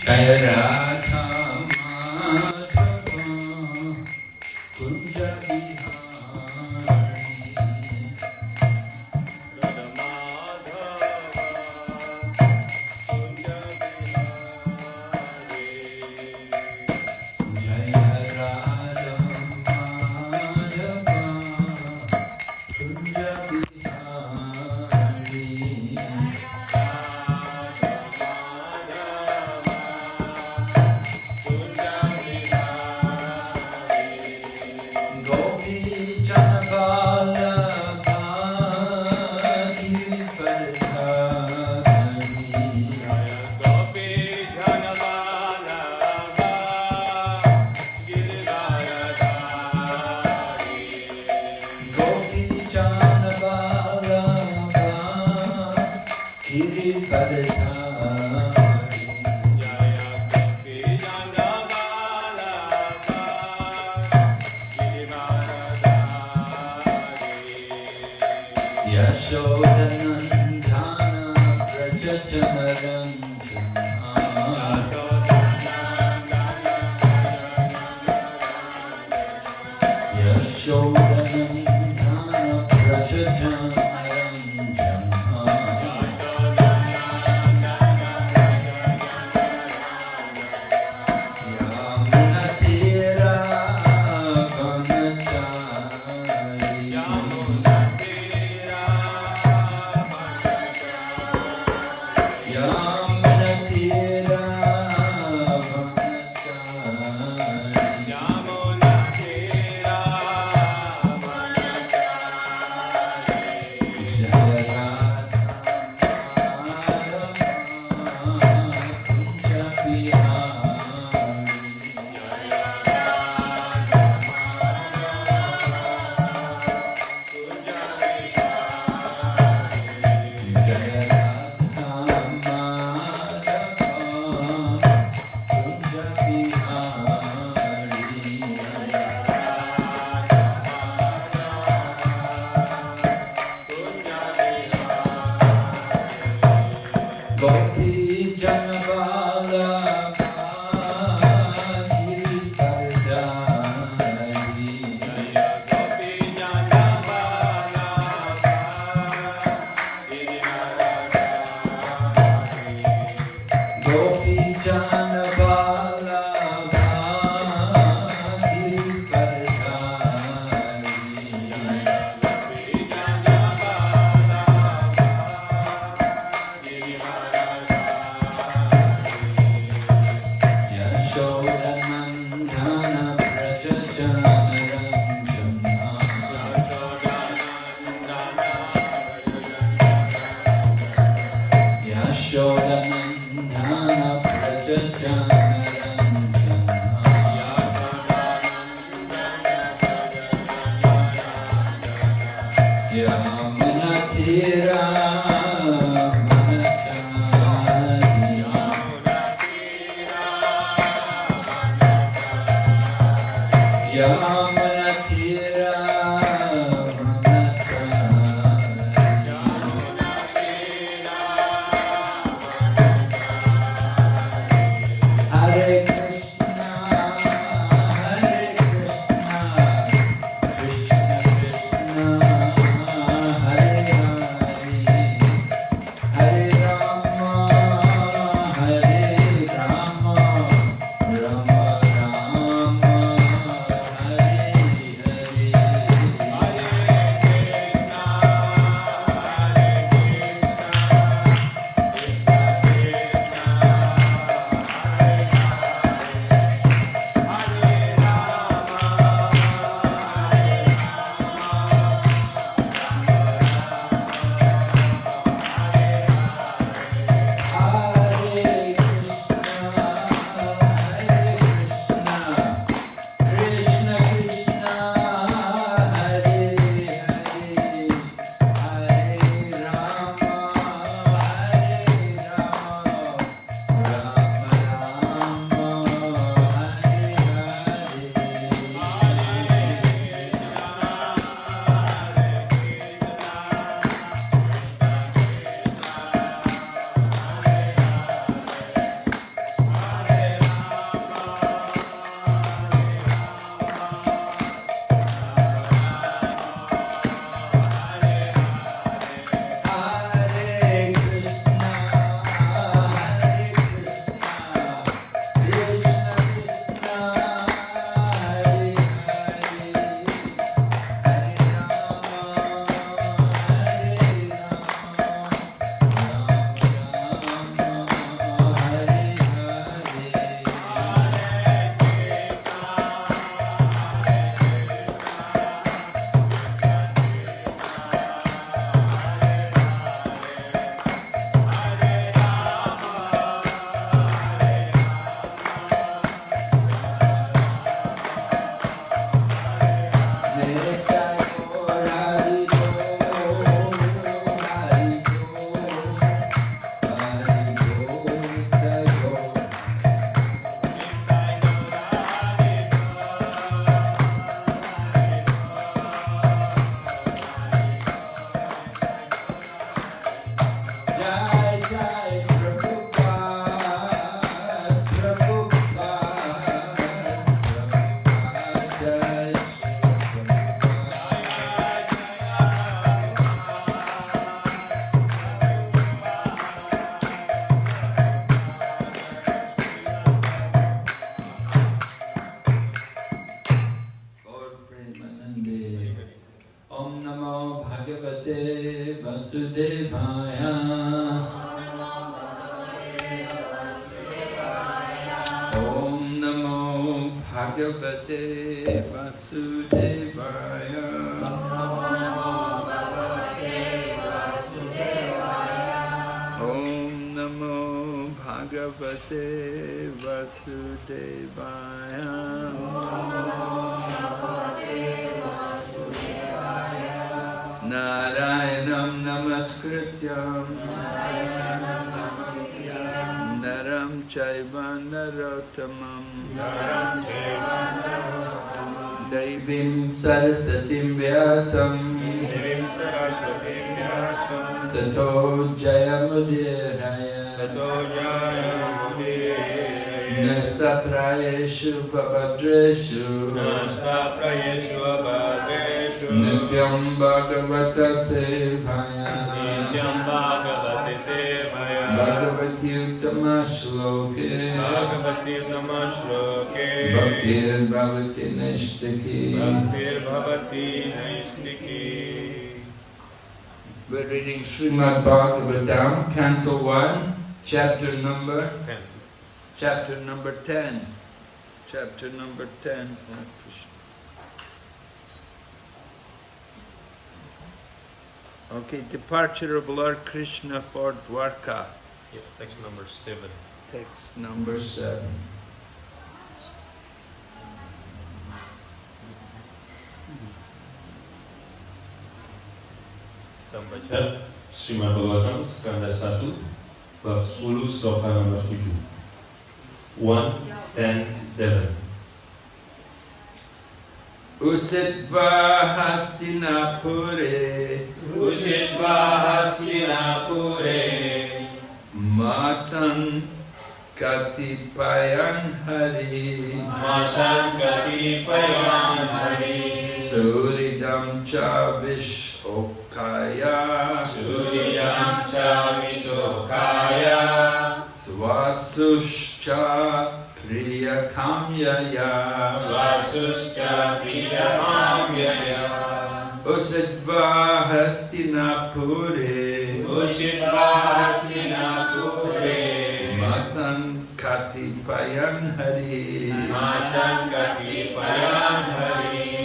Jaya Radha Madhava Kunja Bihari Jaya Radha Madhava Kunja Bihari Gopi Janabala Bhagi Pardhani Gopi Janabala Giridharadhari Gopi Janabala Bhagi Pardhani Jaya Gopi Janabala Giridharadhari Yashodanandana Prajajanaranjana Yashodanandana Prajajanaranjana Yamunatira Vanachari Yamunatira Vanachari Jaya Radha Madhava Kunja Bihari Jaya Radha Madhava Kunja Bihari Gopi Janabala Bhagi Pardhani Gopi Janabala Giridharadhari Gopi Janabala Bhagi Pardhani Yashodanandana Prajajanaranjana Yashodanandana Prajajanaranjana Yamunatira Vanachari Yamunatira Vanachari Bhagavate Vasudevaya. Om Namo Bhagavate Vasudevaya. Narayanam Namaskrityam Naram Chaiva Narottamam Devim Sarasatim Vyasam Tato Jayamudiraya Nastaprayeshu Pavadreshu Nityam Bhagavata Sevaya Bhagavati Uttama Shloke Bhaktir Bhavati Nishtaki. We're reading Srimad Bhagavatam, Canto 1, chapter number 10. Chapter number 10. Chapter number 10. Hare Krishna. Okay, departure of Lord Krishna for Dwarka. Yeah, text number 7. Text number 7. Kita membaca Srimad Bhagavatam skanda 1 bab 10 sloka nomor 7. 1:10:7. Usitva Hastinapure Masan Katipayan Hari Suridam Cha Vishokaya Swasuscha Priyakamyaya Usitva Hastinapure Masan Katipayan Hari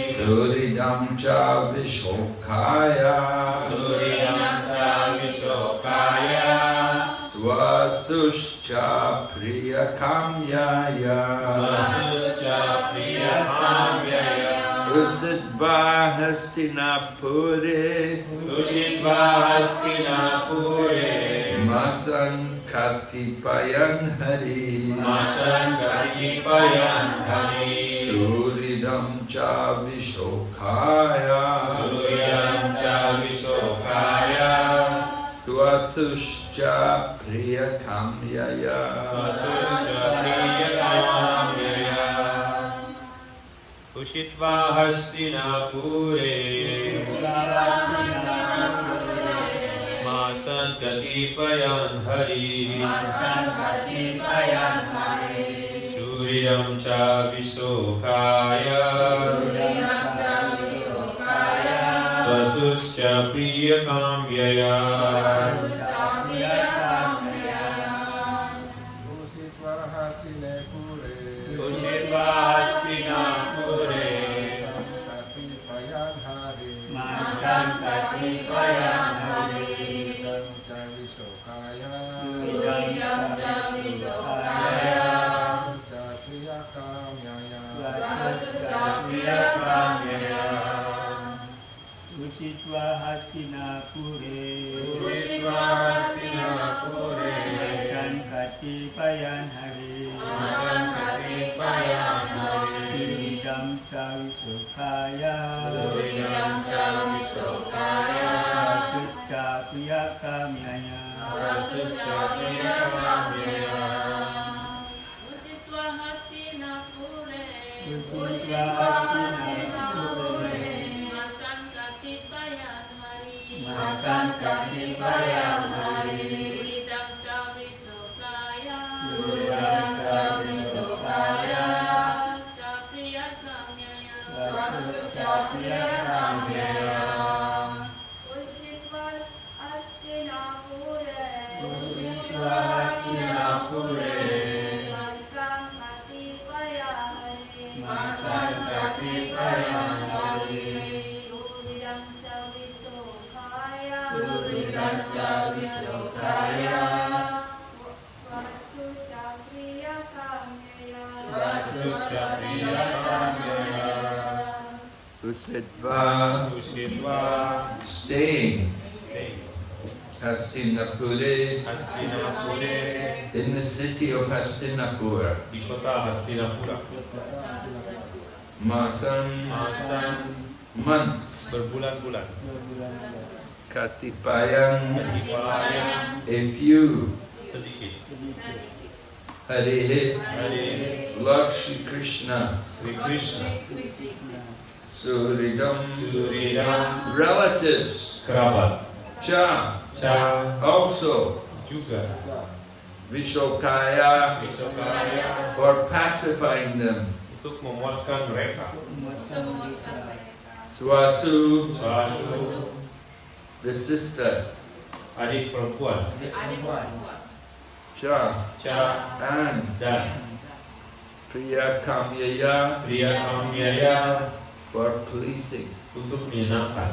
Suridam Cha Vishokaya Swasuscha Priyakamyaya Usitva Hastinapure Masan Katipayan Hari Suridam Cha Vishokaya Swasuscha Priyakamyaya Ushitva Hastinapure Masan Katipayan Hari Suridam Cha Vishokaya Swasuscha Priyakamyaya Usitva Hastinapure Masan Katipayan Hari Suridam Cha Vishokaya Swasuscha Priyakamyaya Usitva Hastinapure Masan Katipayan Hari Suridam Cha Vishokaya Swasuscha Priyakamyaya Usitva Hastinapure Masan Katipayan Hari Sukaya Swasuca Priya Kamyaya Swasuca Priya Kamyaya Usitva Usitva staying Hastinapure Hastinapure in the city of Hastinapura. di kota Hastinapura. Masan months Berbulan-bulan. Katipayam Katipayan a few sedikit. Hare Hari Lord Shri Krishna Sri Krishna, Suridam Suridam, relatives kerabat, Cha Cha also juga, Vishokaya Visokaya for pacifying them. untuk memuaskan mereka. Swasu Swasu, the sister adik perempuan, Cha Cha and dan Priya Kamyaya Priya Kamyaya for pleasing. untuk menyenangkan.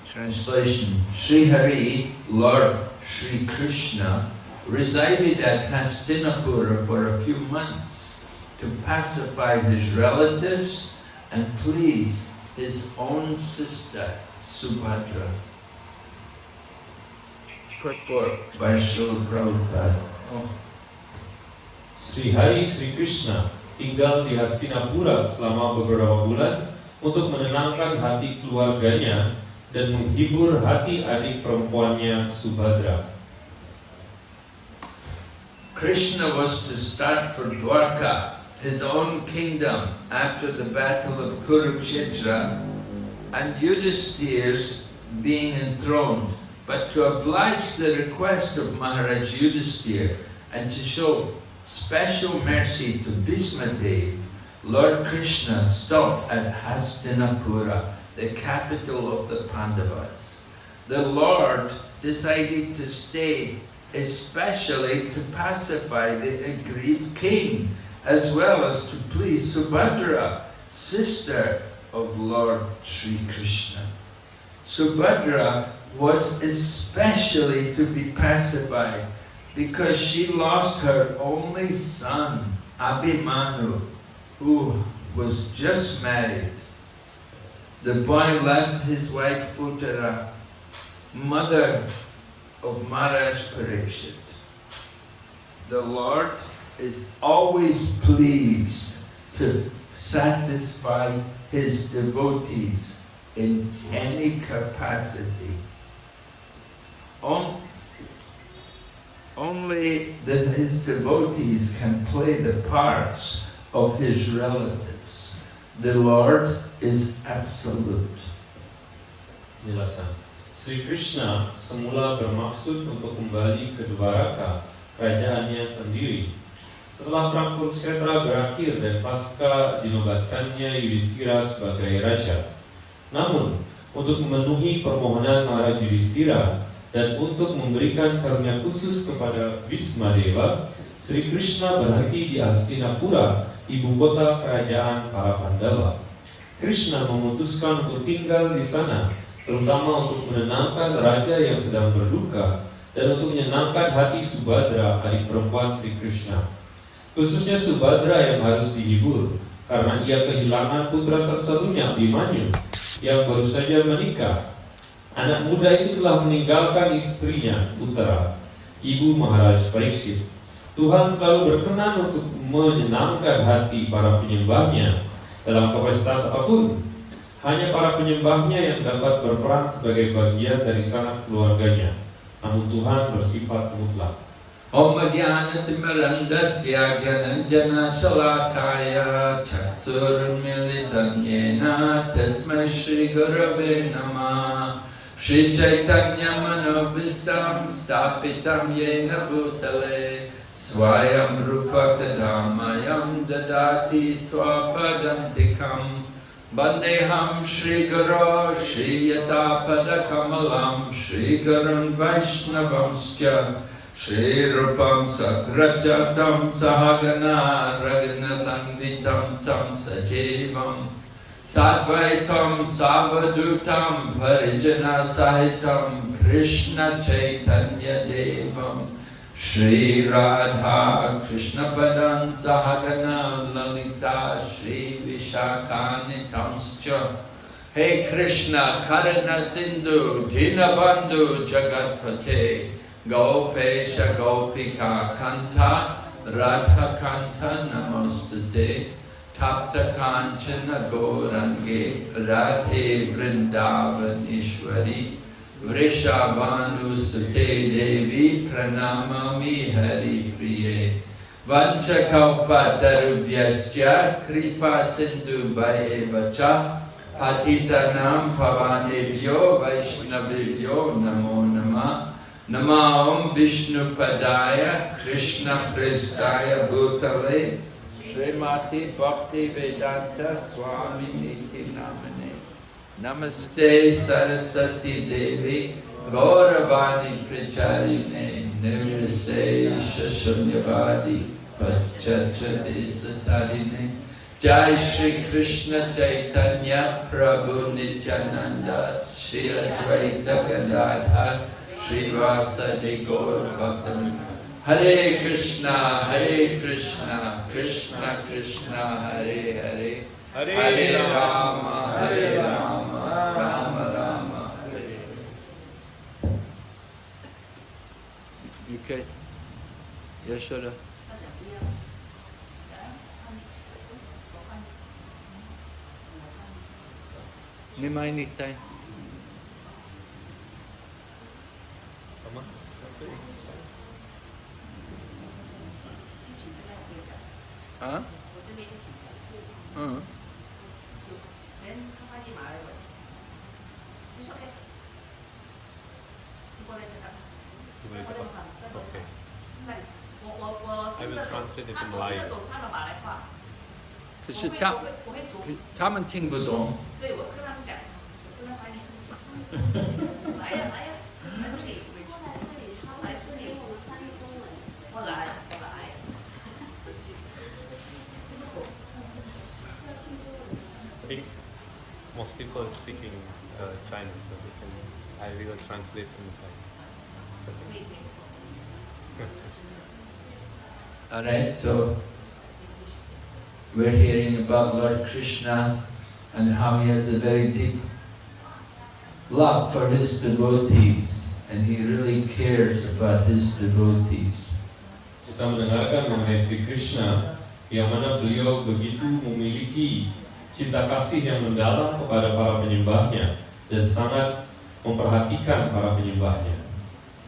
Translation: Sri Hari, Lord Sri Krishna, resided at Hastinapura for a few months to pacify his relatives and please his own sister Subhadra. Purport by Srila Prabhupada. Sri Hari Sri Krishna tinggal di Hastinapura selama beberapa bulan untuk menenangkan hati keluarganya dan menghibur hati adik perempuannya Subhadra. Krishna was to start for Dwarka, his own kingdom, after the battle of Kurukshetra, and Yudhisthira's being enthroned. But to oblige the request of Maharaj Yudhisthira and to show special mercy to Bhismadev, Lord Krishna stopped at Hastinapura, the capital of the Pandavas. The Lord decided to stay especially to pacify the aggrieved king, as well as to please Subhadra, sister of Lord Sri Krishna. Subhadra was especially to be pacified because she lost her only son, Abhimanyu, who was just married. The boy left his wife Uttara, mother of Maharaj Parikshit. The Lord is always pleased to satisfy his devotees in any capacity. Only his devotees can play the parts of his relatives. The Lord is absolute. Jelasan. Sri Krishna semula bermaksud untuk kembali ke Dwaraka, kerajaannya sendiri. Setelah perang Kurukshetra berakhir dan pasca dinobatkannya Yudhisthira sebagai raja. Namun, untuk memenuhi permohonan Maharaj Yudhisthira dan untuk memberikan karunia khusus kepada Bhismadeva, Sri Krishna berhenti di Hastinapura, ibu kota kerajaan para Pandava. Krishna memutuskan untuk tinggal di sana, terutama untuk menenangkan raja yang sedang berduka dan untuk menyenangkan hati Subhadra, adik perempuan Sri Krishna. Khususnya Subhadra yang harus dihibur karena ia kehilangan putra satu-satunya Abhimanyu yang baru saja menikah. Anak muda itu telah meninggalkan istrinya Uttara, ibu Maharaj Parikshit. Tuhan selalu berkenan untuk menyenangkan hati para penyembahnya dalam kapasitas apapun. Hanya para penyembahnya yang dapat berperan sebagai bagian dari sanak keluarganya. Namun Tuhan bersifat mutlak. Om Jnanatimirandasya Gyananjana Shalakaya Chaksurmilitam Yena Tasmai Shri Gurave Namah Shri Chaitanya Manobhistam Stapitam Yena Bhutale Swayam Rupa Kadamayam Dadati Swapadam Tikam Bandeham Shri Guru Shri Yata Padakamalam Shri Gurun Vaishnavamscha Shri Rupam Sakrajatam Sahagana Raghunatanditam Tam Sajivam Sadvaitam Savadutam Parijana Sahitam Krishna Chaitanya Devam Shri Radha Krishna Padam Sahagana Lalita Shri Vishakanitamscha. Hey Krishna Karana Sindhu Dinabandhu Jagatpate Gopesha Gopika Kanta Radha Kanta Namostate Tapta Kanchana Gaurange Radhe Vrindavaneshwari Vrishabhanu Sute Devi Pranamami Hari Priye Vanchakalpa Tarubhyasya Kripa Sindhu Bhaevacha Patitanam Pavanebhyo Vaishnavibhyo Namo Namah Nama Om Vishnu Padaya Krishna Prestaya Bhutale Srimati Bhakti Vedanta Swami Niti Namane Namaste Saraswati Devi Gauravani Pracharine Nirvise Shashunyavadi Paschachade Satarine Jai Shri Krishna Chaitanya Prabhu Nityananda Shri Advaita Gadadhar Srivasadi Gaur Bhaktavinda Hare Krishna Krishna Krishna Hare Hare Hare Rama Rama Rama Hare. You okay? Yashoda? Nimai nitai. Huh? Okay. I will translate it in Malay. 可是他们听不懂。对，我是跟他们讲，我正在翻译。来呀来呀，来这里，来这里，我来。I think most people are speaking Chinese, so I will translate in Thai. It's okay. Alright, so we're hearing about Lord Krishna and how he has a very deep love for his devotees, and he really cares about his devotees. Kita mendengarkan mengenai Sri Krishna yang mana beliau begitu memiliki cinta kasih yang mendalam kepada para penyembahnya dan sangat memperhatikan para penyembahnya.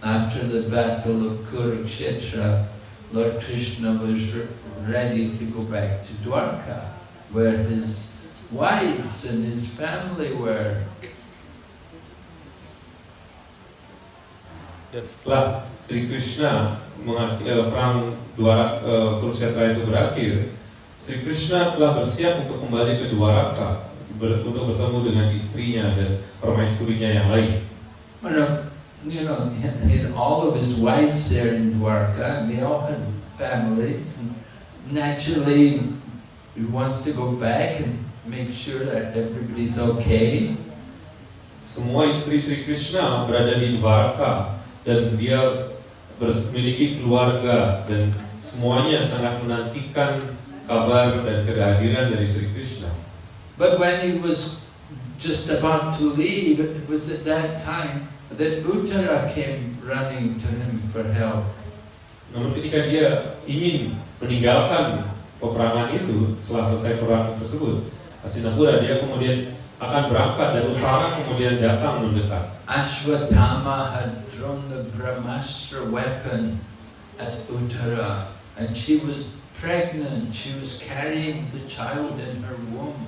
After the battle of Kurukshetra, Lord Krishna was ready to go back to Dwarka, where his wives and his family were. Dan setelah Sri Krishna perang Kurukshetra itu berakhir, Sri Krishna telah bersiap untuk kembali ke Dwaraka untuk bertemu dengan istrinya dan permaisurinya yang lain. In all of his wives there in Dwarka, they all had families, and naturally he wants to go back and make sure that everybody's okay. Semua istri Sri Krishna berada di Dwarka dan dia memiliki keluarga dan semuanya sangat menantikan kabar dan kehadiran dari Sri Krishna. But when he was just about to leave, it was at that time that Uttara came running to him for help. Namun ketika dia ingin meninggalkan peperangan itu, setelah selesai perang tersebut, Hastinapura, dia kemudian akan berangkat dan Uttara kemudian datang mendekat. Ashwatthama had thrown the Brahmastra weapon at Uttara, and she was pregnant. She was carrying the child in her womb.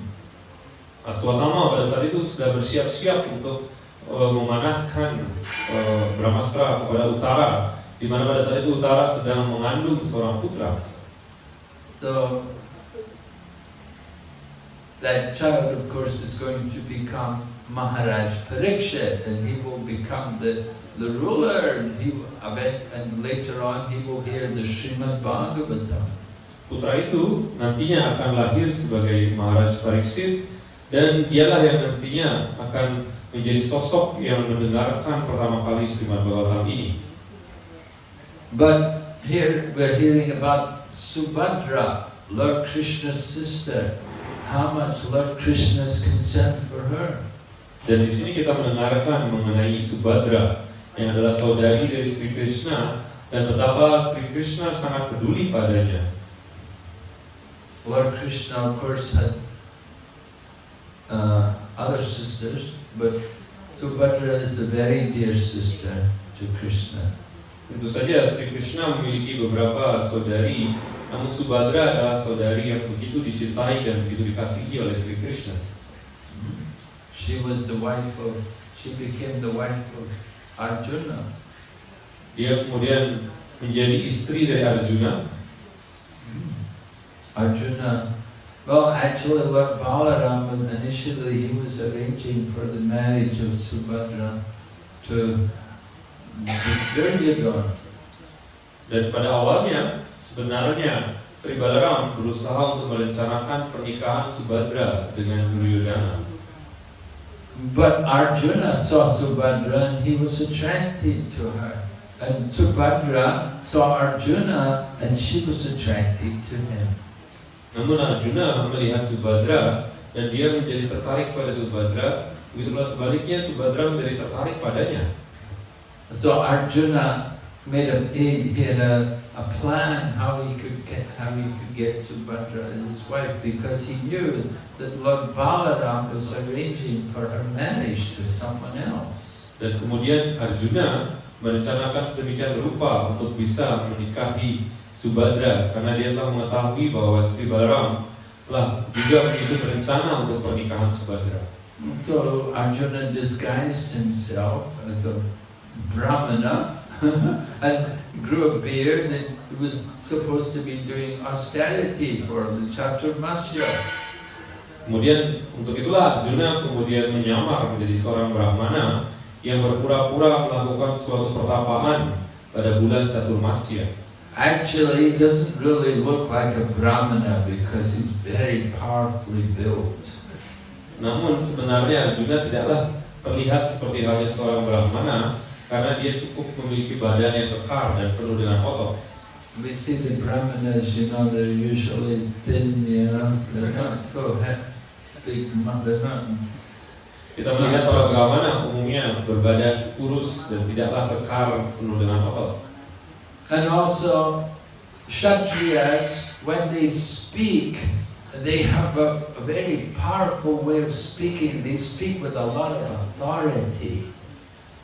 Ashwatthama pada saat itu sudah bersiap-siap untuk memanahkan Brahmastra kepada Uttara, di mana pada saat itu Uttara sedang mengandung seorang putra. So that child, of course, is going to become Maharaj Parikshit, and he will become the ruler, and later on he will hear the Srimad Bhagavatam. Putra itu nantinya akan lahir sebagai Maharaj Pariksit, Dan dialah yang nantinya akan menjadi sosok yang mendengarkan pertama kali Srimad Bhagavatam ini. But here we're hearing about Subhadra, Lord Krishna's sister. How much Lord Krishna is concerned for her. Dan di sini kita mendengarkan mengenai Subhadra yang adalah saudari dari Sri Krishna dan betapa Sri Krishna sangat peduli padanya. Lord Krishna, of course, had other sisters, but Subhadra is a very dear sister to Krishna. Tentu saja Sri Krishna memiliki beberapa saudari, namun Subhadra adalah saudari yang begitu dicintai dan begitu dikasihi oleh Sri Krishna. She became the wife of Arjuna. Dia kemudian menjadi istri dari Arjuna. Arjuna, well, actually Lord Balaram, initially he was arranging for the marriage of Subhadra to Duryodhana. Dan pada awalnya sebenarnya Sri Balaram berusaha untuk merencanakan pernikahan Subhadra dengan Duryodhana. But Arjuna saw Subhadra and he was attracted to her. And Subhadra saw Arjuna and she was attracted to him. Namun Arjuna melihat Subhadra dan dia menjadi tertarik pada Subhadra. Begitulah sebaliknya Subhadra menjadi tertarik padanya. So Arjuna made a plan how he could get Subhadra as his wife, because he knew that Lord Balaram was arranging for her marriage to someone else. Dan kemudian Arjuna merencanakan sedemikian rupa untuk bisa menikahi Subhadra karena dia telah mengetahui bahwa Sri Balaram telah juga menyusun rencana untuk pernikahan Subhadra. So Arjuna disguised himself as a Brahmana and grew a beard, and he was supposed to be doing austerity for the Chaturmasya. Kemudian untuk itulah Arjuna kemudian menyamar menjadi seorang Brahmana yang berpura-pura melakukan suatu pertapaan pada bulan Chaturmasya. Actually, he doesn't really look like a Brahmana because he's very powerfully built. Namun sebenarnya Arjuna tidaklah terlihat seperti halnya seorang Brahmana karena dia cukup memiliki badan yang kekar dan penuh dengan otot. We see the Brahmanas, they're usually thin, they're not so big, they're not. Kita melihat seorang Brahmana umumnya berbadan kurus dan tidaklah kekar penuh dengan otot. And also, Kshatriyas, when they speak, they have a very powerful way of speaking. They speak with a lot of authority.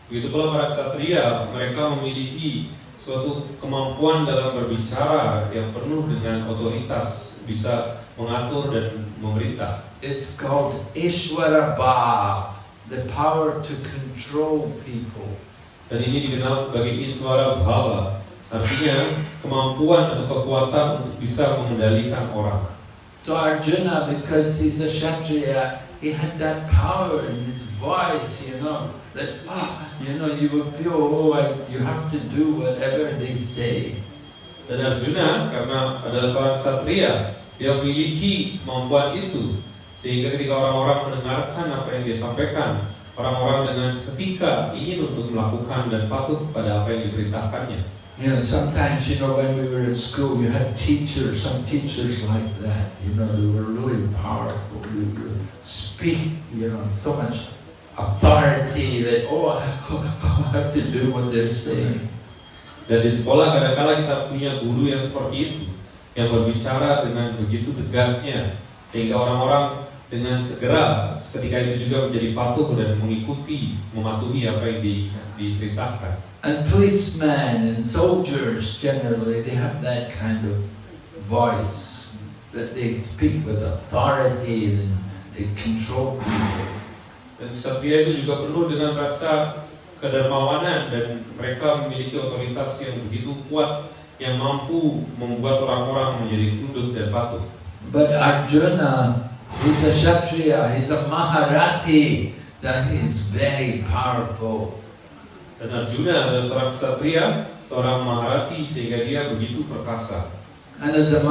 Begitu pula para ksatria, mereka memiliki suatu kemampuan dalam berbicara yang penuh dengan otoritas, bisa mengatur dan memerintah. It's called Ishvara Bhav, the power to control people. Dan ini dikenal sebagai Iswara Bhava, artinya kemampuan atau kekuatan untuk bisa mengendalikan orang. So Arjuna, because he's a Kshatriya, he had that power in his voice, that you will feel, you have to do whatever they say. Dan Arjuna karena adalah seorang ksatria, dia memiliki kemampuan itu, sehingga ketika orang-orang mendengarkan apa yang dia sampaikan, orang-orang dengan seketika ingin untuk melakukan dan patuh pada apa yang diperintahkannya. Sometimes, when we were in school, we had some teachers like that. They were really powerful. They would speak, so much authority that, I have to do what they're saying. Dan di sekolah kadang-kala kita punya guru yang seperti itu, yang berbicara dengan begitu tegasnya, sehingga orang-orang dengan segera ketika itu juga menjadi patuh dan mematuhi apa yang diperintahkan. And policemen and soldiers generally, they have that kind of voice, that they speak with authority and they control people. Dan ksatria itu juga penuh dengan rasa kedermawanan dan mereka memiliki otoritas yang begitu kuat yang mampu membuat orang-orang menjadi tunduk dan patuh. But Arjuna, he's a Kshatriya, he's a Maharathi, that he's very powerful. Dan Arjuna adalah seorang ksatria, seorang Maharati, sehingga dia begitu perkasa. And as the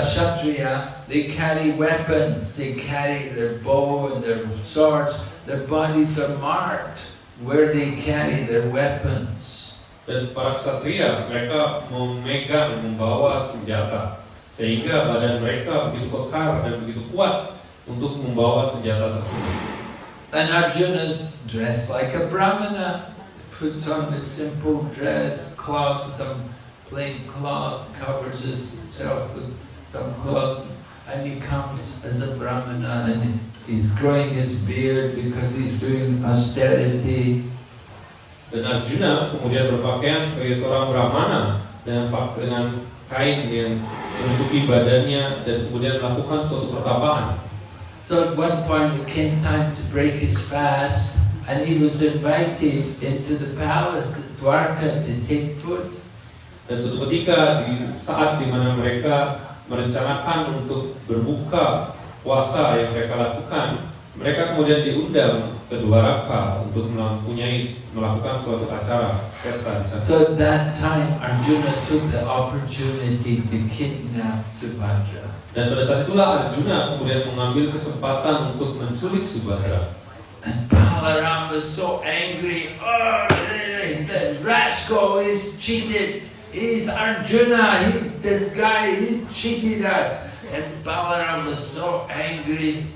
Kshatriya, they carry weapons, they carry their bow and their swords, their bodies are marked where they carry their weapons. Dan para ksatria mereka membawa senjata sehingga badan mereka begitu kekar dan begitu kuat untuk membawa senjata tersebut. And Arjuna's dressed like a brahmana, puts on a simple dress, cloth, some plain cloth, covers himself with some cloth, and he comes as a brahmana, and he's growing his beard because he's doing austerity. Dan Arjuna kemudian berpakaian sebagai seorang brahmana dengan kain yang menutupi badannya dan kemudian melakukan suatu pertapaan. So at one point it came time to break his fast, and he was invited into the palace at Dwarka to take food. Dan suatu ketika di saat di mana mereka merencanakan untuk berbuka puasa yang mereka lakukan, mereka kemudian diundang ke Dwaraka untuk melakukan suatu acara pesta di sana. So at that time Arjuna took the opportunity to kidnap Subhadra. Dan pada saat itulah Arjuna kemudian mengambil kesempatan untuk menculik Subhadra. And Balaram was so angry. Oh, the rascal is cheated. He's Arjuna. This guy, he cheated us. And Balaram was so angry.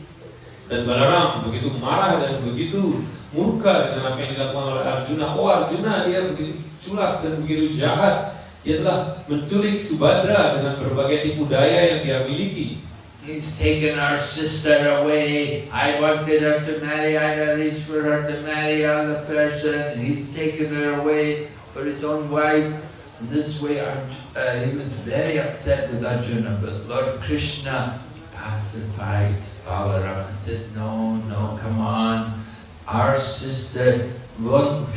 Dan Balaram begitu marah dan begitu murka dengan apa yang dilakukan oleh Arjuna. Oh, Arjuna dia begitu culas dan begitu jahat. Dia telah menculik Subhadra dengan berbagai tipu daya yang dia miliki. He's taken our sister away. I wanted her to marry. I arranged for her to marry another person. He's taken her away for his own wife. And this way, he was very upset with Arjuna. But Lord Krishna pacified Balaram and said, no, come on. Our sister,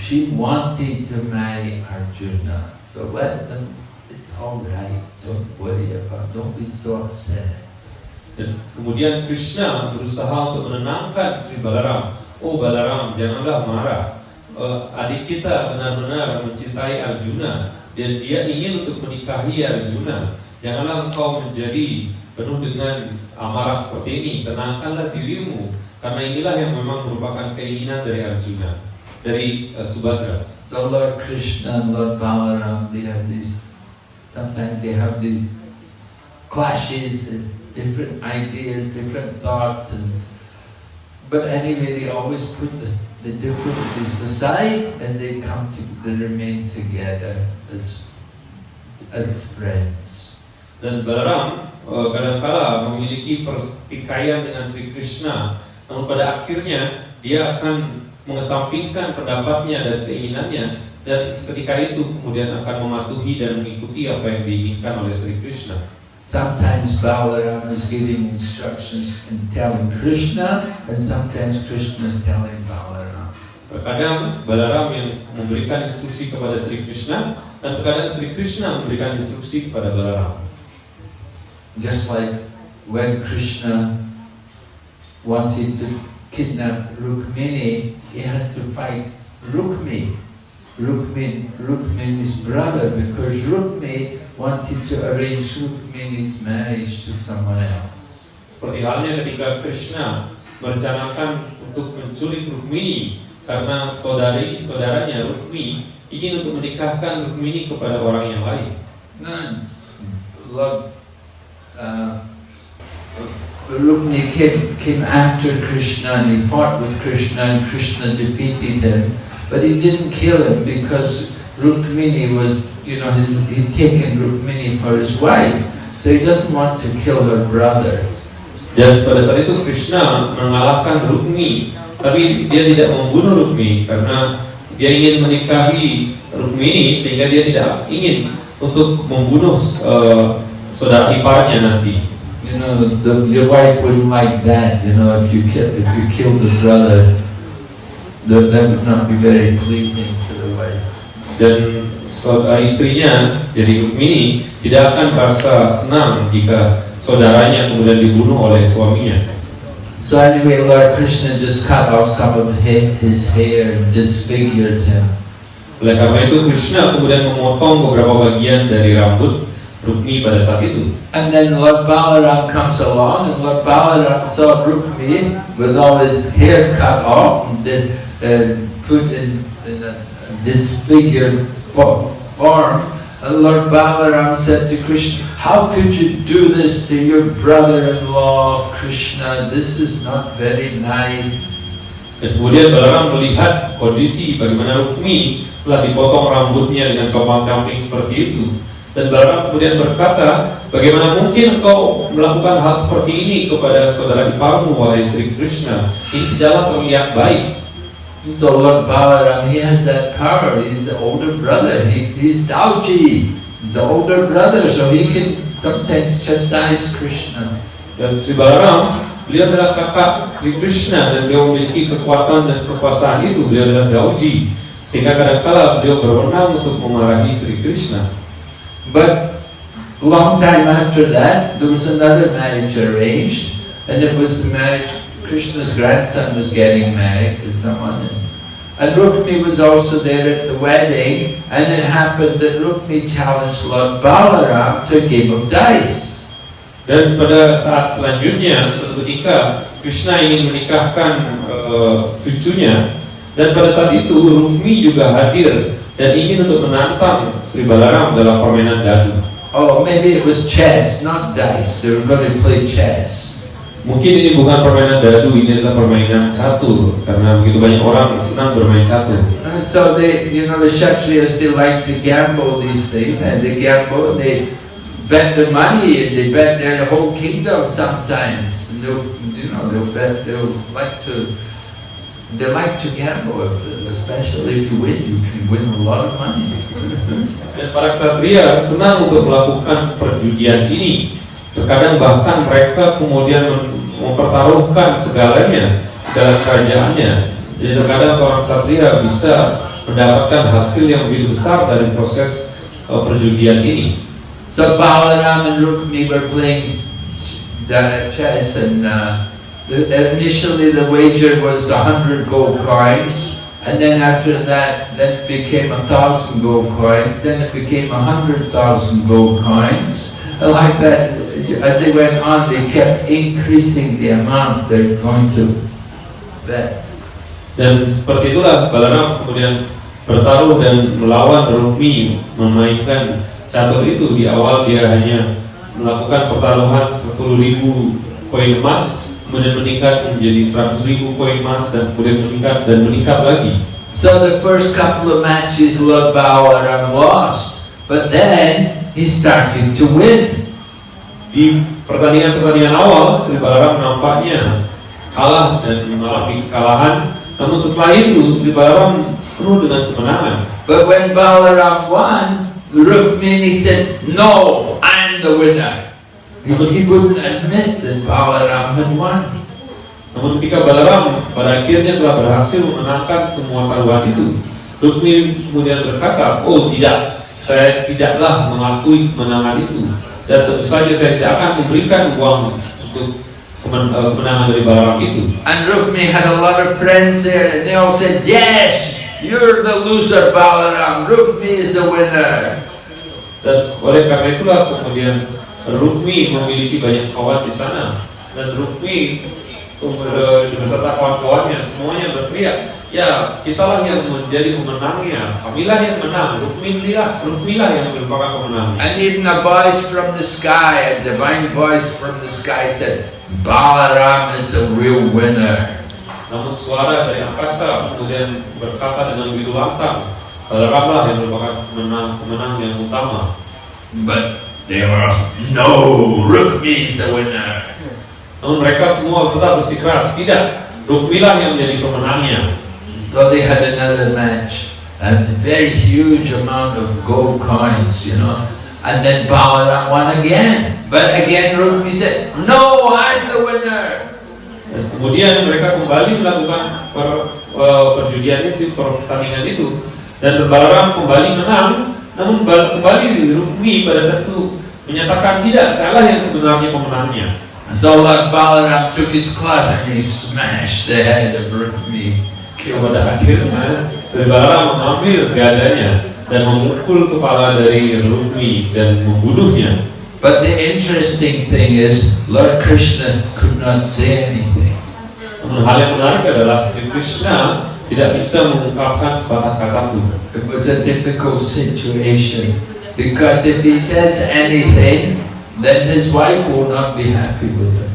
she wanted to marry Arjuna. So let them, it's all right. Don't worry don't be so upset. Dan kemudian Krishna berusaha untuk menenangkan Sri Balaram. Oh Balaram, janganlah marah. Adik kita benar-benar mencintai Arjuna dan dia ingin untuk menikahi Arjuna. Janganlah engkau menjadi penuh dengan amarah seperti ini. Tenangkanlah dirimu, karena inilah yang memang merupakan keinginan dari Arjuna, dari Subhadra. So Lord Krishna and Lord Balaram, sometimes they have these clashes and different ideas, different thoughts, but anyway they always put the differences aside and they remain together as friends. Dan Balaram kadang-kala memiliki pertikaian dengan Sri Krishna, namun pada akhirnya dia akan mengesampingkan pendapatnya dan keinginannya, dan seketika itu kemudian akan mematuhi dan mengikuti apa yang diinginkan oleh Sri Krishna. Sometimes Balaram is giving instructions and telling Krishna, and sometimes Krishna is telling Balaram. Terkadang Balaram yang memberikan instruksi kepada Sri Krishna, dan terkadang Sri Krishna memberikan instruksi kepada Balaram. Just like when Krishna wanted to kidnap Rukmini, he had to fight Rukmini's brother, because Rukmini wanted to arrange Rukmini's marriage to someone else. Seperti halnya ketika Krishna merencanakan untuk menculik Rukmini, karena saudaranya Rukmini ingin untuk menikahkan Rukmini kepada orang yang lain. Rukmini came after Krishna and he fought with Krishna and Krishna defeated him, but he didn't kill him because Rukmini was, he'd taken Rukmini for his wife, so he doesn't want to kill her brother. Dan pada saat itu Krishna mengalahkan Rukmini, tapi dia tidak membunuh Rukmini karena dia ingin menikahi Rukmini, sehingga dia tidak ingin untuk membunuh saudara iparnya nanti. Your wife wouldn't like that. If you kill the brother, that would not be very pleasing to the wife. Dan istrinya, jadi Rukmini, tidak akan merasa senang jika saudaranya kemudian dibunuh oleh suaminya. So anyway, Lord Krishna just cut off some of his hair and disfigured him. Oleh karena itu Krishna kemudian memotong beberapa bagian dari rambut Rukmi pada saat itu. And then Lord Balaram comes along, and Lord Balaram saw Rukmi with all his hair cut off and put in a disfigured form. And Lord Balaram said to Krishna, "How could you do this to your brother-in-law, Krishna? This is not very nice." Dan kemudian Balaram melihat kondisi bagaimana Rukmi telah dipotong rambutnya dengan compang-camping seperti itu. Dan Balaram kemudian berkata, "Bagaimana mungkin engkau melakukan hal seperti ini kepada saudara iparmu, wahai Sri Krishna? Ini tidaklah terlihat baik." So Lord Balaram, he has that power. He's the older brother. He's Dauji, the older brother, so he can sometimes chastise Krishna. Dan Sri Balaram, beliau adalah kakak Sri Krishna dan beliau memiliki kekuatan dan kekuasaan itu. Beliau adalah Dauji, sehingga kadang-kala beliau berwenang untuk memarahi Sri Krishna. But long time after that, there was another marriage arranged, and it was the marriage. Krishna's grandson was getting married to someone, and Rukmi was also there at the wedding, and it happened that Rukmi challenged Lord Balaram to a game of dice. Dan pada saat selanjutnya, suatu ketika Krishna ingin menikahkan cucunya, dan pada saat itu Rukmi juga hadir dan ingin untuk menantang Sri Balaram dalam permainan dadu. Oh, maybe it was chess, not dice. They were going to play chess. Mungkin ini bukan permainan dadu, ini adalah permainan catur, karena begitu banyak orang senang bermain catur. So they, the Kshatriyas, they like to gamble these things, and they gamble, and they bet their money, and they bet their whole kingdom sometimes. And they like to gamble, especially if you win, you can win a lot of money. Dan para ksatria senang untuk melakukan perjudian ini. Terkadang bahkan mereka kemudian mempertaruhkan segalanya, segala kerajaannya. Jadi terkadang seorang ksatria bisa mendapatkan hasil yang begitu besar dari proses perjudian ini. So Balaram and Rukmi were playing chess, and initially the wager was 100 gold coins, and then after that, then it became 1,000 gold coins, then it became 100,000 gold coins, and like that. As they went on, they kept increasing the amount they're going to bet. Dan seperti itulah Balaram kemudian bertaruh dan melawan Rukmi memainkan catur itu. Di awal dia hanya melakukan pertaruhan 10.000 koin emas, kemudian meningkat menjadi 100.000 koin emas, dan kemudian meningkat lagi. So the first couple of matches, Lord Balaram lost, but then he started to win. Di pertandingan-pertandingan awal, Sri Balaram nampaknya kalah dan mengalami kekalahan. Namun setelah itu, Sri Balaram penuh dengan kemenangan. But when Balaram won, Rukmini said, "No, I'm the winner." He wouldn't admit that Balaram had won. Namun ketika Balaram pada akhirnya telah berhasil memenangkan semua taruhan itu, Rukmini kemudian berkata, "Oh tidak, saya tidaklah mengakui kemenangan itu. Dan tentu saja saya tidak akan memberikan uang untuk kemenangan dari Balaram itu." And Rukmi had a lot of friends there, and they all said, "Yes, you're the loser, Balaram. Rukmi is the winner." Dan oleh karena itulah kemudian Rukmi memiliki banyak kawan di sana, dan Rukmi beserta kawan-kawannya semuanya berteriak, "Ya, kitalah yang menjadi pemenangnya. Kamilah yang menang. Rukmilah yang merupakan pemenangnya." And even a voice from the sky, a divine voice from the sky said, "Balaram is the real winner." Namun suara dari angkasa kemudian berkata dengan begitu lantang, Balaramlah yang merupakan pemenang yang utama. But they were, "No, Rukmi is the winner." Namun mereka semua tetap bersikeras, tidak, Rukmilah yang menjadi pemenangnya. So they had another match, a very huge amount of gold coins, and then Balaram won again. But again Rukmi said, "No, I'm the winner." Dan kemudian mereka kembali melakukan perjudian itu, pertandingan itu, dan Balaram kembali menang. Namun kembali Rukmi pada saat itu menyatakan, "Tidak, sayalah yang sebenarnya pemenangnya." So Lord Balaram took his club and he smashed the head of Rukmi. Pada akhirnya Sri Balaram mengambil dadanya dan memukul kepala dari Rukmi dan membunuhnya. But the interesting thing is, Lord Krishna could not say anything. Namun hal yang menarik adalah Sri Krishna tidak bisa mengungkapkan sepatah kata pun. It was a difficult situation because if he says anything, then his wife will not be happy with him.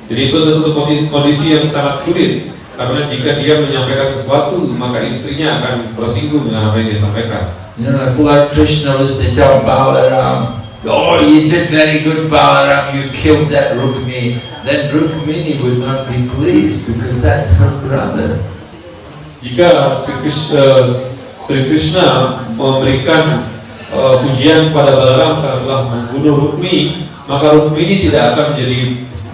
Jadi itu adalah suatu kondisi yang sangat sulit, karena jika dia menyampaikan sesuatu, maka istrinya akan tersinggung dengan apa yang dia sampaikan. You know, like Lord Krishna was to tell Balaram, "Oh, you did very good, Balaram. You killed that Rukmini." Then Rukmini would not be pleased because that's her brother. Jika Sri Krishna memberikan pujian kepada Balaram karena telah membunuh Rukmi, maka Rukmini tidak akan menjadi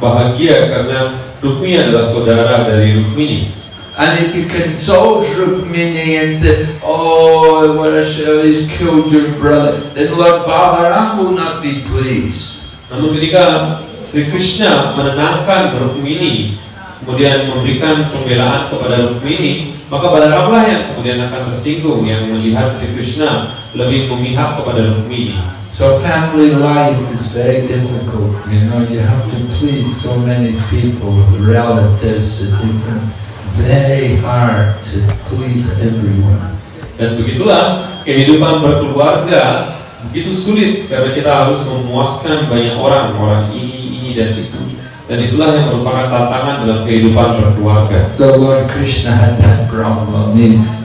bahagia karena Rukmi adalah saudara dari Rukmini. And if you console Rukmini and say, "Oh, what a shame, he's killed your brother," then Lord Balaram will not be pleased. Namun ketika Sri Krishna menenangkan Rukmini, kemudian memberikan pembelaan kepada Rukmini, maka Balaramlah yang kemudian akan tersinggung, yang melihat Sri Krishna lebih memihak kepada Rukmini. So family life is very difficult. You know, you have to please so many people, relatives, different. Very hard to please everyone. Dan begitulah kehidupan berkeluarga begitu sulit karena kita harus memuaskan banyak orang ini dan itu. Dan itulah yang merupakan tantangan dalam kehidupan berkeluarga. So Lord Krishna had that problem.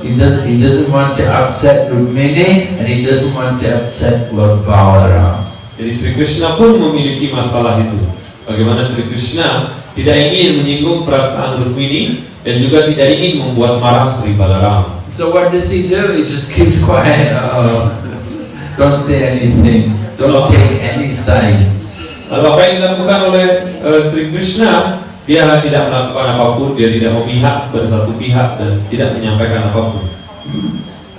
He doesn't want to upset Rukmini and he doesn't want to upset Lord Balaram. Jadi Sri Krishna pun memiliki masalah itu. Bagaimana Sri Krishna tidak ingin menyinggung perasaan Rukmini dan juga tidak ingin membuat marah Sri Balaram. So what does he do? He just keeps quiet. Don't say anything. Don't take any sides. Lalu apa yang dilakukan oleh Sri Krishna? Dia tidak melakukan apapun, dia tidak memihak pada satu pihak dan tidak menyampaikan apapun.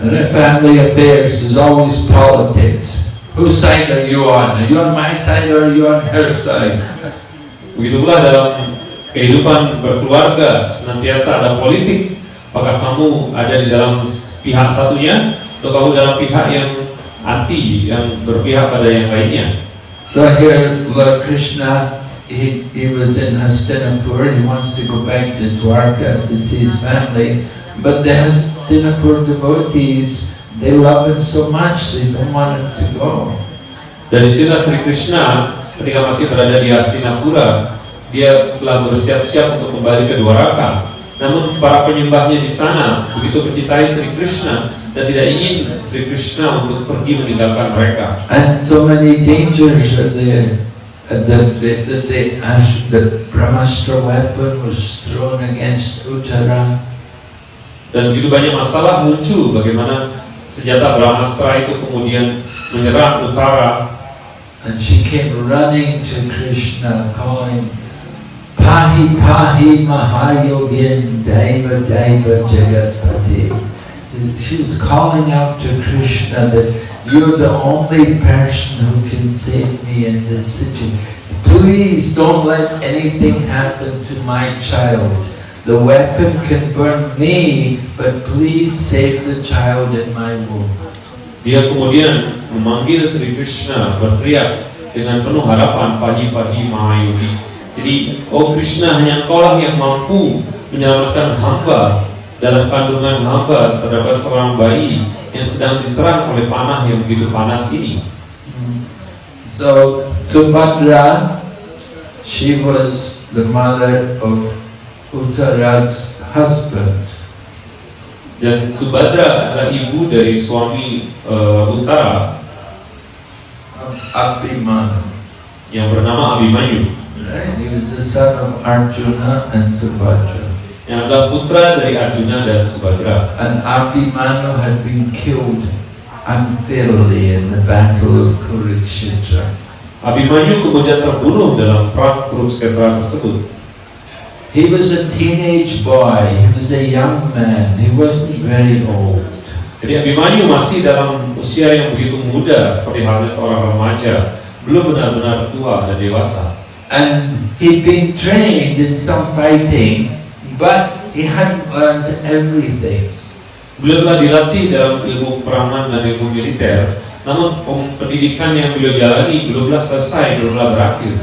And in family affairs, there's always politics. Whose side are you on? Are you on my side or are you on her side? Begitu pula dalam kehidupan berkeluarga, senantiasa ada politik. Apakah kamu ada di dalam pihak satunya atau kamu dalam pihak yang anti, yang berpihak pada yang lainnya? So here Lord Krishna, he was in Hastinapur. He wants to go back to Dwarka to see his family. But the Hastinapur devotees, they love him so much, they don't want him to go. Dan di sini Sri Krishna ketika masih berada di Hastinapura, dia telah bersiap-siap untuk kembali ke Dwaraka. Namun para penyembahnya di sana begitu mencintai Sri Krishna dan tidak ingin Sri Krishna untuk pergi meninggalkan mereka. And so many dangers are there. The Brahmastra weapon was thrown against Uttara. Dan begitu banyak masalah muncul bagaimana senjata Brahmastra itu kemudian menyerang Uttara. And she came running to Krishna calling, "Pahi Pahi Mahayogin Daiva Daiva Jagatpati." She was calling out to Krishna that you're the only person who can save me in this situation. Please don't let anything happen to my child. The weapon can burn me, but please save the child in my womb. Dia kemudian memanggil Sri Krishna, berteriak dengan penuh harapan, "Pahi Pahi Mahayogi." Jadi, oh Krishna, hanya Engkaulah yang mampu menyelamatkan hamba dalam kandungan hamba terdapat seorang bayi yang sedang diserang oleh panah yang begitu panas ini. So Subhadra, she was the mother of Uttara's husband. Dan Subhadra adalah ibu dari suami Uttara Abhimanyu. yang bernama Abhimanyu. Right? He was the son of Arjuna and Subhadra. Yang adalah putra dari Arjuna dan Subhadra. And Abhimanyu had been killed unfairly in the battle of Kurukshetra. Abhimanyu kemudian terbunuh dalam perang Kurukshetra tersebut. He was a teenage boy, he was a young man, he wasn't very old. Jadi Abhimanyu masih dalam usia yang begitu muda seperti halnya seorang remaja, belum benar-benar tua dan dewasa. And he'd been trained in some fighting, but he hadn't learned everything. Beliau telah dilatih dalam ilmu peperangan dan ilmu militer, namun pendidikan yang beliau jalani belumlah selesai, belumlah berakhir.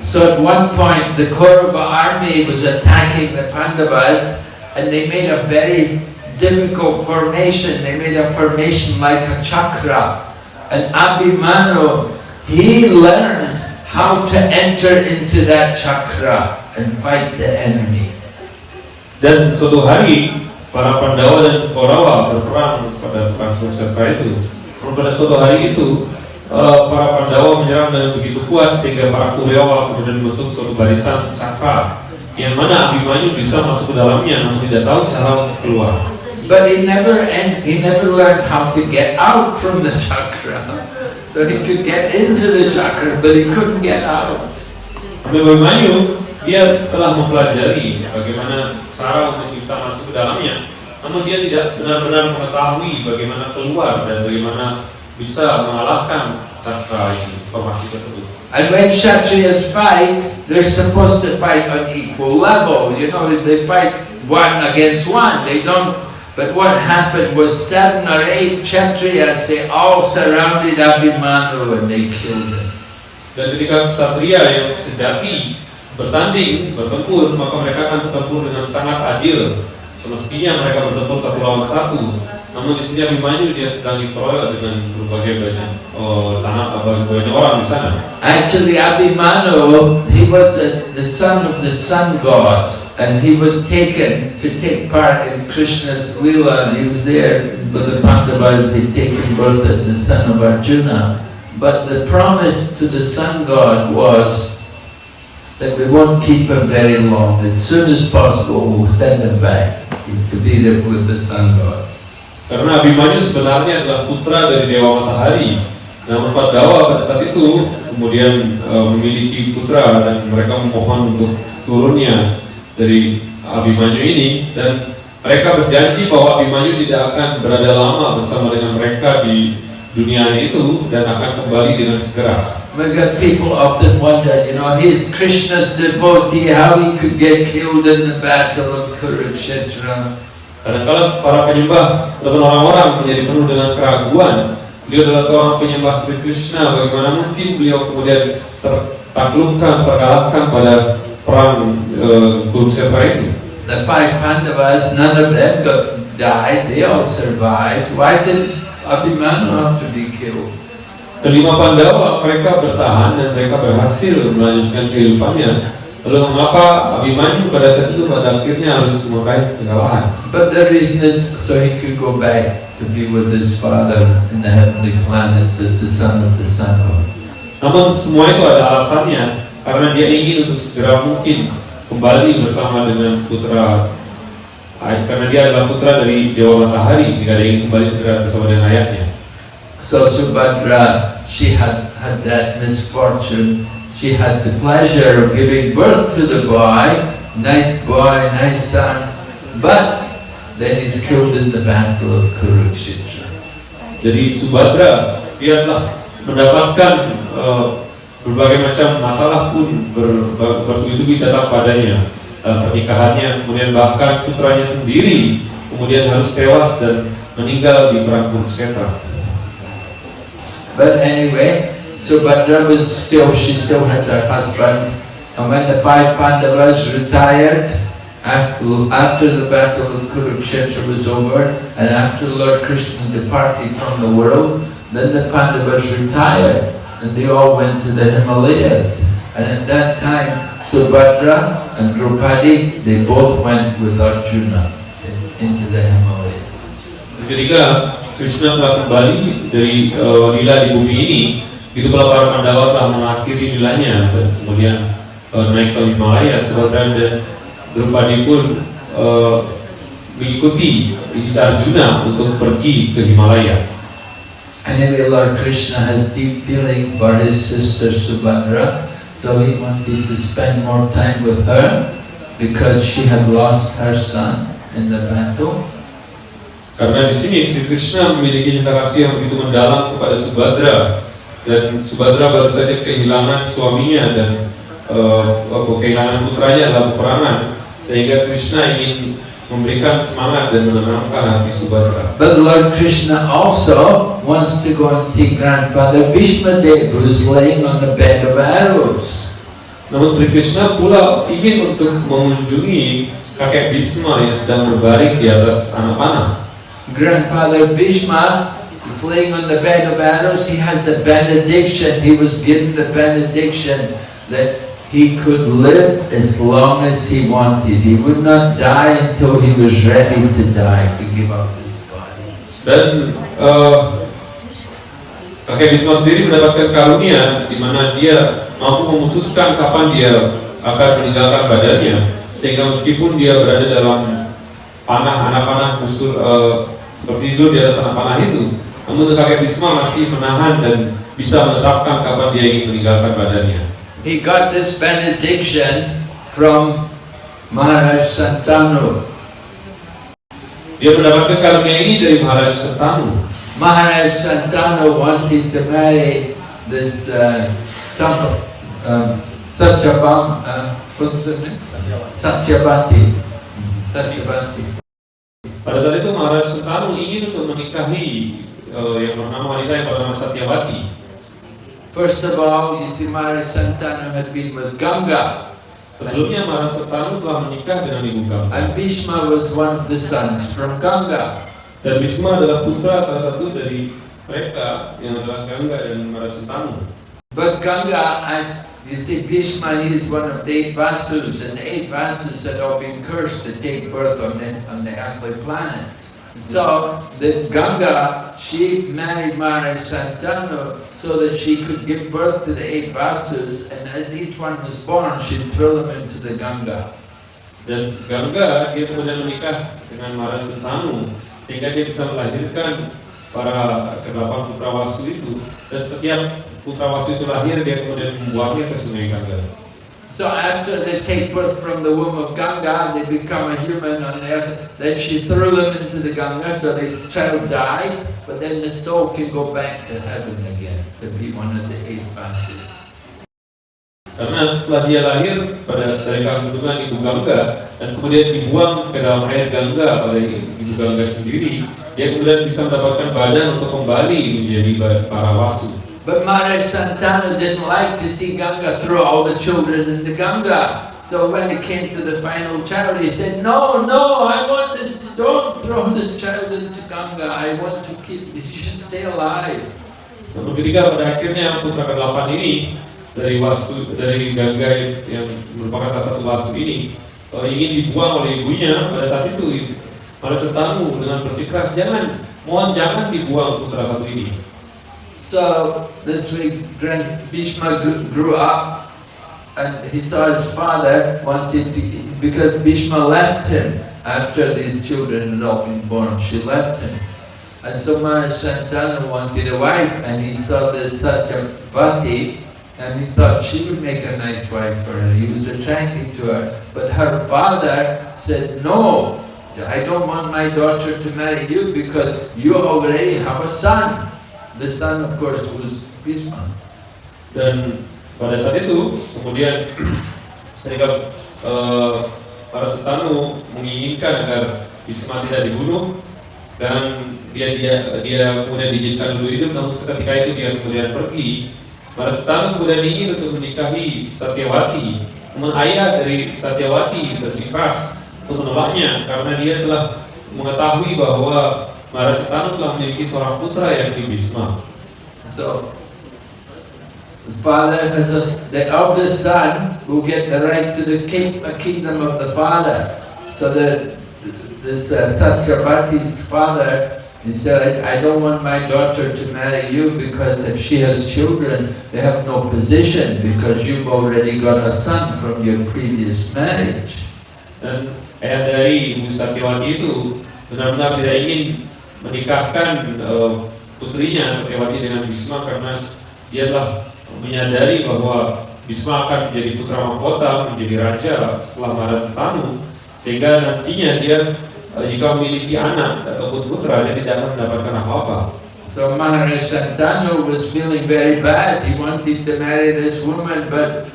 So at one point the Kaurava army was attacking the Pandavas, and they made a very difficult formation. They made a formation like a chakra. And Abhimanyu, he learned how to enter into that chakra and fight the enemy. Dan suatu hari para Pandawa dan Kaurava berperang pada perang Kurukshetra itu. Pada suatu hari itu para Pandawa menyerang dengan begitu kuat sehingga para Kaurava kemudian membentuk suatu barisan cakra yang mana Abhimanyu bisa masuk ke dalamnya namun tidak tahu cara untuk keluar. But he never learned how to get out from the chakra. So he could get into the chakra, but he couldn't get out. Abhimanyu dia telah mempelajari bagaimana cara untuk bisa masuk ke dalamnya, namun dia tidak benar-benar mengetahui bagaimana keluar dan bagaimana bisa mengalahkan cakra informasi tersebut. And when Kshatriyas fight, they're supposed to fight on equal level. You know, they fight one against one. They don't. But what happened was 7 or 8 Kshatriyas, they all surrounded Abhimanyu and they killed him. Dan ketika ksatria yang sejati bertanding, bertempur, maka mereka akan bertempur dengan sangat adil. Semestinya mereka bertempur 1 lawan 1. Namun di sini Abhimanyu dia sedang dikeroyok dengan berbagai banyak banyak orang di sana. Actually, Abhimanyu, he was the son of the sun god, and he was taken to take part in Krishna's Leela. He was there with the Pandavas. He'd taken birth as the son of Arjuna. But the promise to the sun god was that we won't keep him very long. As soon as possible, we'll send him back to be there with the sun god. Karena Abhimanyu sebenarnya adalah putra dari Dewa Matahari. Namun Pandawa pada saat itu kemudian memiliki putra dan mereka memohon untuk turunnya dari Abhimanyu ini, dan mereka berjanji bahwa Abhimanyu tidak akan berada lama bersama dengan mereka di dunia itu dan akan kembali dengan segera. People often wonder, you know, he's Krishna's devotee, how he could get killed in the battle of Kurukshetra. Kadang-kadang para penyembah ataupun orang-orang menjadi penuh dengan keraguan. Beliau adalah seorang penyembah Sri Krishna, bagaimana mungkin beliau kemudian tertaklukkan, terkalahkan pada perang Kurukshetra itu. The 5 Pandavas, none of them died, they all survived. Why did Abhimanyu have to be killed? Kelima Pandawa mereka bertahan dan mereka berhasil melanjutkan kehidupannya. Lalu mengapa Abhimanyu pada saat itu pada akhirnya harus memakai kekalahan? But the reason is so he could go back to be with his father in the heavenly planets as the son of the sun god. Namun semua itu ada alasannya, karena dia ingin untuk segera mungkin kembali bersama dengan putra, karena dia adalah putra dari Dewa Matahari, sehingga dia ingin kembali segera bersama dengan ayahnya. So Subhadra, she had that misfortune. She had the pleasure of giving birth to the boy, nice son, but then he's killed in the battle of Kurukshetra. Jadi Subhadra, dia telah mendapatkan berbagai macam masalah pun bertubi-tubi datang padanya dalam pernikahannya, kemudian bahkan putranya sendiri kemudian harus tewas dan meninggal di perang Kurukshetra. But anyway, Subhadra she still has her husband, and when the 5 Pandavas retired, after the battle of Kurukshetra was over, and after Lord Krishna departed from the world, then the Pandavas retired, and they all went to the Himalayas. And at that time, Subhadra and Draupadi, they both went with Arjuna into the Himalayas. Ketika Krishna telah kembali dari lila di bumi ini, itu para Pandawa telah mengakhiri lilanya dan kemudian naik ke Himalaya. Subhadra dan Draupadi pun mengikuti Arjuna untuk pergi ke Himalaya. Anyway, Lord Krishna has deep feeling for his sister Subhadra, so he wanted to spend more time with her because she had lost her son in the battle. Karena di sini Sri Krishna memiliki cinta kasih yang begitu mendalam kepada Subhadra, dan Subhadra baru saja kehilangan suaminya dan kehilangan putranya dalam peperangan, sehingga Krishna ingin memberikan semangat dan menenangkan hati Subhadra. But Lord Krishna also wants to go and see grandfather Bhishmadev, who's laying on the bed of arrows. Namun Sri Krishna pula ingin untuk mengunjungi kakek Bhisma yang sedang berbaring di atas anak panah. Grandfather Bhishma is laying on the bed of arrows. He has a benediction. He was given the benediction that he could live as long as he wanted. He would not die until he was ready to die, to give up his body. Dan kakek Bhisma sendiri mendapatkan karunia di mana dia mampu memutuskan kapan dia akan meninggalkan badannya, sehingga meskipun dia berada dalam anak panah musuh seperti tidur di atas anak panah itu, namun kakek Bhisma masih menahan dan bisa menetapkan kapan dia ingin meninggalkan badannya. He got this benediction from Maharaj Santanu. Dia mendapatkan karunia ini dari Maharaj Santanu. Maharaj Santanu wanted to marry this Satyavati. Pada saat itu Maharaj Santanu ingin untuk menikahi yang bernama wanita yang bernama Satyavati. First of all, you see, Maharaj Santanu had been with Ganga. Sebelumnya Maharaj Santanu telah menikah dengan ibu Ganga. And Bhishma was one of the sons from Ganga. Dan Bhisma adalah putra salah satu dari mereka yang adalah Ganga dan Maharaj Santanu. But Ganga, you see, Bhishma, he is one of the 8 Vasus, and the 8 Vasus had all been cursed to take birth on the earthly planets. So the Ganga, she married Maharaj Santanu so that she could give birth to the 8 Vasus, and as each one was born, she'd throw them into the Ganga. Dan Ganga dia kemudian menikah dengan Maharaj Santanu sehingga dia bisa melahirkan para ke-8 putra Wasu itu, dan setiap putra Wasu itu lahir dia kemudian membuangnya ke sungai Ganga. So after they take birth from the womb of Ganga, they become a human on the earth. Then she threw them into the Ganga, so the child dies, but then the soul can go back to heaven again to be one of the 8 Vasus. Karena setelah dia lahir dari kandungan ibu Ganga dan kemudian dibuang ke dalam air Ganga oleh ibu Ganga sendiri, dia kemudian bisa mendapatkan badan untuk kembali menjadi para Wasu. But Maharaj Santanu didn't like to see Ganga throw all the children in the Ganga. So when it came to the final child, he said, no, I want this, don't throw this child into Ganga. I want to keep, he should stay alive. Namun ketika pada akhirnya putra ke-8 ini dari Ganga yang merupakan salah satu Wasu ini ingin dibuang oleh ibunya, pada saat itu Maharaj Santanu dengan bersikeras, jangan dibuang putra satu ini. So this way Bhishma grew up, and he saw his father wanted to, because Bhishma left him after these children had all been born, she left him. And so Maharaj Santanu wanted a wife, and he saw this Satyavati, and he thought she would make a nice wife for her. He was attracted to her, but her father said, no, I don't want my daughter to marry you because you already have a son. The son, of course, was Bhishma. Dan pada saat itu, kemudian ketika para Santanu menginginkan agar Bhishma tidak dibunuh dan dia kemudian diizinkan dulu hidup, namun seketika itu dia kemudian pergi. Para Santanu kemudian ingin untuk menikahi Satyavati. Namun ayah dari Satyavati bersikeras untuk menolaknya karena dia telah mengetahui bahwa Maharaj Santanu telah memiliki seorang putra yakni Bhishma. So, the father has the eldest son will get the right to the kingdom of the father. So Satyavati's father, he said, I don't want my daughter to marry you because if she has children, they have no position because you've already got a son from your previous marriage. Dan ayah dari Ibu Satyavati itu benar-benar tidak ingin menikahkan putrinya Satyavati dengan Bhishma karena dia telah menyadari bahwa Bhishma akan menjadi putra mahkota, menjadi raja setelah Maharaj Santanu, sehingga nantinya dia jika memiliki anak ataupun putra dia tidak akan mendapatkan apa-apa. So Maharaj Santanu was feeling very bad. He wanted to marry this woman, but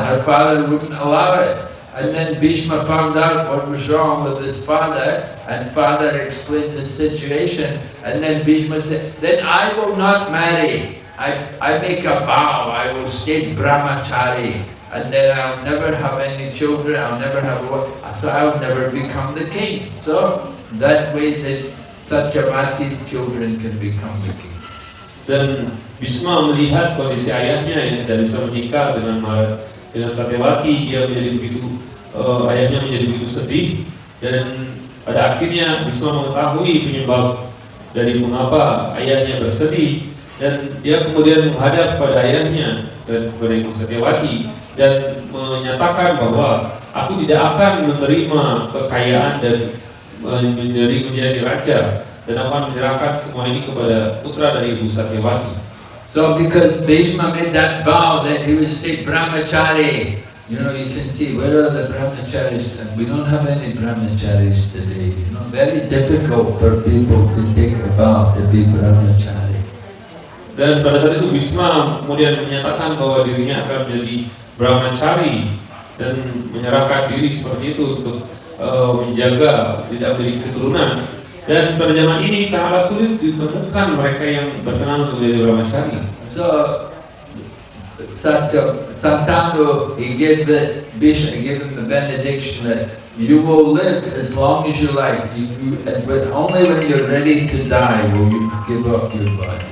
her father wouldn't allow it. And then Bhishma found out what was wrong with his father, and father explained the situation, and then Bhishma said, then I will not marry. I make a vow, I will stay brahmachari, and then I'll never have any children, I'll never have a wife, so I'll never become the king. So that way the Satyavati's children can become the king. Dan Bhishma melihat kondisi ayahnya yang tidak bisa menikah dengan Satyavati, dia menjadi begitu ayahnya menjadi begitu sedih, dan pada akhirnya Bhishma mengetahui penyebab dari mengapa ayahnya bersedih, dan dia kemudian menghadap pada ayahnya dan kepada Ibu Satyavati dan menyatakan bahwa aku tidak akan menerima kekayaan dan menjadi raja, dan akan menyerahkan semua ini kepada putra dari Ibu Satyavati. So because Bhishma made that vow that he would stay brahmachari, you can see where are the brahmacharis? We don't have any brahmacharis today. Very difficult for people to take a vow to be brahmachari. Dan pada saat itu Bhishma kemudian menyatakan bahwa dirinya akan menjadi brahmachari dan menyerahkan diri seperti itu untuk menjaga tidak memiliki keturunan. Dan pada zaman ini sangatlah sulit ditemukan mereka yang berkenan untuk menjadi brahmachari. So Santanu, he gave him the benediction that you will live as long as you like, but only when you're ready to die will you give up your body.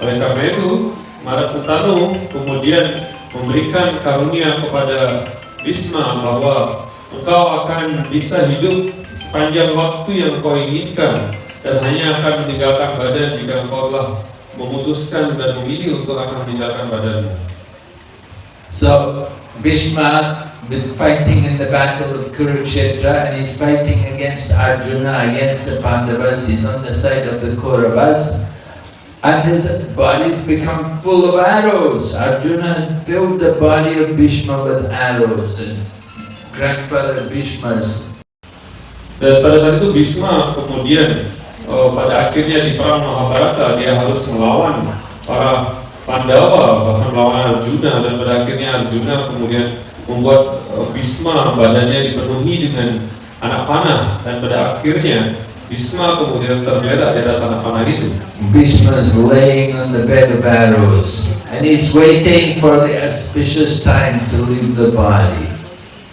Oleh karena itu, Maharaj Santanu kemudian memberikan karunia kepada Bhishma bahwa engkau akan bisa hidup sepanjang waktu yang engkau inginkan, dan hanya akan meninggalkan badan jika engkau telah memutuskan dan memilih untuk akan meninggalkan badanmu. So Bhishma been fighting in the battle of Kurukshetra, and he's fighting against Arjuna, against the Pandavas. He's on the side of the Kauravas, and his body's become full of arrows. Arjuna filled the body of Bhishma with arrows, and grandfather Bhishma's. Dan pada saat itu Bhishma kemudian pada akhirnya di perang Mahabharata dia harus melawan para Pandawa, bahkan melawan Arjuna, dan pada akhirnya Arjuna kemudian membuat Bhishma badannya dipenuhi dengan anak panah, dan pada akhirnya Bhishma kemudian tergeletak di atas anak panah itu. Bhishma's laying on the bed of arrows, and he's waiting for the auspicious time to leave the body.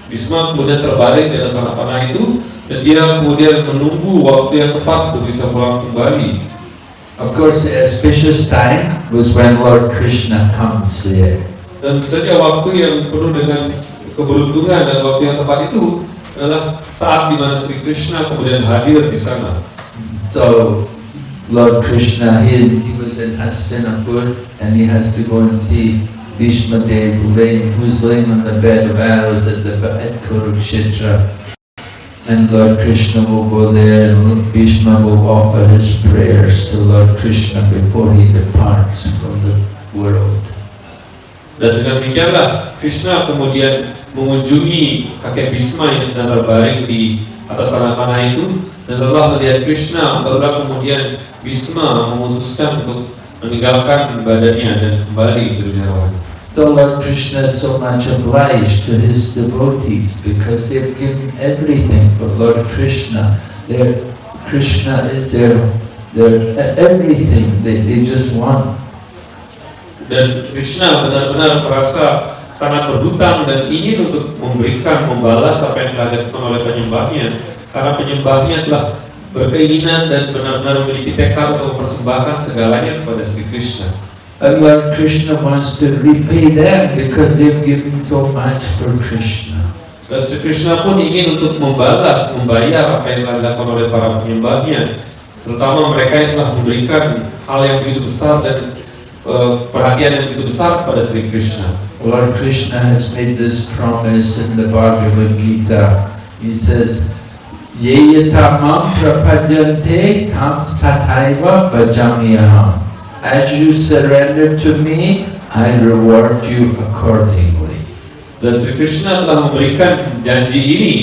Bhishma kemudian terbaring di atas anak panah itu, dan dia kemudian menunggu waktu yang tepat untuk bisa pulang kembali. Of course, the auspicious time was when Lord Krishna comes there. Dan saja waktu yang penuh dengan keberuntungan dan waktu yang tepat itu adalah saat di mana Sri Krishna kemudian hadir di sana. So, Lord Krishna, he was in Hastinapur, and he has to go and see Bhishma Dev who's laying on the bed of arrows at Kurukshetra. And Lord Krishna will go there, and Bhishma will offer his prayers to Lord Krishna before he departs from the world. Dan dengan demikianlah Krishna kemudian mengunjungi kakek Bhishma yang sedang terbaring di atas anak panah itu, dan setelah melihat Krishna barulah kemudian Bhishma memutuskan untuk meninggalkan badannya dan kembali ke dunia rohani. So Lord Krishna is so much obliged to his devotees because they've given everything for Lord Krishna. Krishna is their everything. They just want. Dan Krishna benar-benar merasa sangat berhutang dan ingin untuk membalas apa yang telah dilakukan oleh penyembahnya, karena penyembahnya telah berkeinginan dan benar-benar memiliki tekad untuk mempersembahkan segalanya kepada Sri Krishna. And Lord Krishna wants to repay them because they've given so much for Krishna. Dan Sri Krishna pun ingin untuk membayar apa yang telah dilakukan oleh para penyembahnya, terutama mereka yang telah memberikan hal yang begitu besar dan perhatian yang begitu besar kepada Sri Krishna. Lord Krishna has made this promise in the Bhagavad Gita. He says, "Ye yatamam prapadyante tams tathaiva bhajamyaham." As you surrender to me, I reward you accordingly. Dan Sri Krishna telah memberikan janji ini,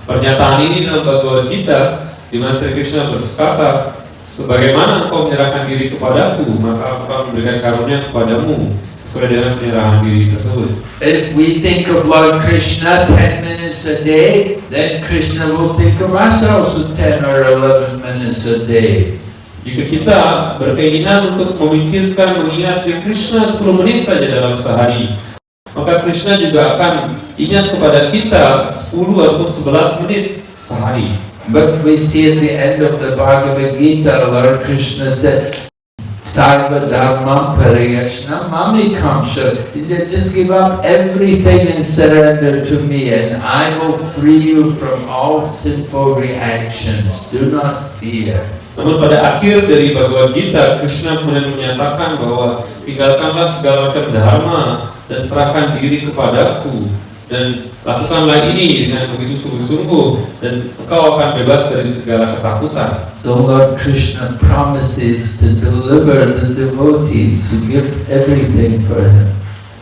pernyataan ini dalam Bhagavad Gita, di mana Sri Krishna berkata, sebagaimana engkau menyerahkan diri kepadaku, maka aku akan memberikan karunia kepadamu sesuai dengan penyerahan diri tersebut. If we think of Lord Krishna 10 minutes a day, then Krishna will think of us also 10 or 11 minutes a day. Jika kita berkeinginan untuk memikirkan, mengingat Sri Krishna 10 menit saja dalam sehari, maka Krishna juga akan ingat kepada kita 10 atau 11 menit sehari. But we see at the end of the Bhagavad Gita, Lord Krishna said, Sarva Dharma Pariyashna Mami Kamsha. He said, just give up everything and surrender to me, and I will free you from all sinful reactions. Do not fear. Namun pada akhir dari Bhagavad Gita, Krishna kemudian menyatakan bahwa tinggalkanlah segala macam dharma dan serahkan diri kepadaku, dan lakukanlah ini dengan begitu sungguh-sungguh, dan engkau akan bebas dari segala ketakutan. So Lord Krishna promises to deliver the devotees who give everything for him.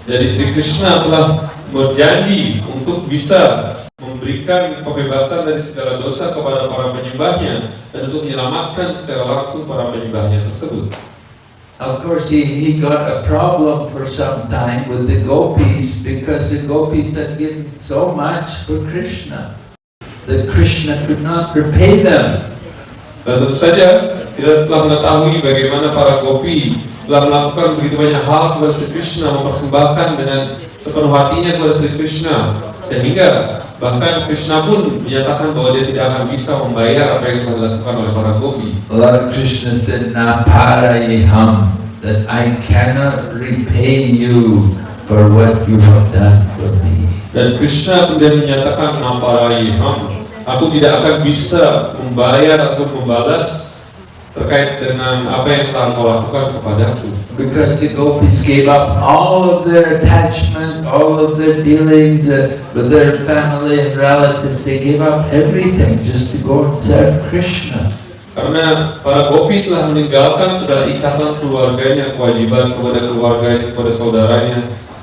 Jadi Sri Krishna telah berjanji untuk bisa memberikan kebebasan dari segala dosa kepada para penyembahnya dan untuk menyelamatkan secara langsung para penyembahnya tersebut. Of course, he got a problem for some time with the gopis because the gopis had given so much for Krishna that Krishna could not repay them. Dan tentu saja kita telah mengetahui bagaimana para gopi telah melakukan begitu banyak hal kepada Sri Krishna, mempersembahkan dengan sepenuh hatinya kepada Sri Krishna, sehingga bahkan Krishna pun menyatakan bahwa dia tidak akan bisa membayar apa yang telah dilakukan oleh para gopi. Lord Krishna said, "Na parayaham," that I cannot repay you for what you have done for me. Dan Krishna kemudian menyatakan, "Na parayaham," aku tidak akan bisa membayar atau membalas terkait dengan apa yang telah kau lakukan kepadaku. Because the gopis gave up all of their attachment, all of their dealings with their family and relatives. They gave up everything just to go and serve Krishna. Karena para gopi telah meninggalkan segala ikatan keluarganya, kewajiban kepada keluarganya, kepada saudaranya,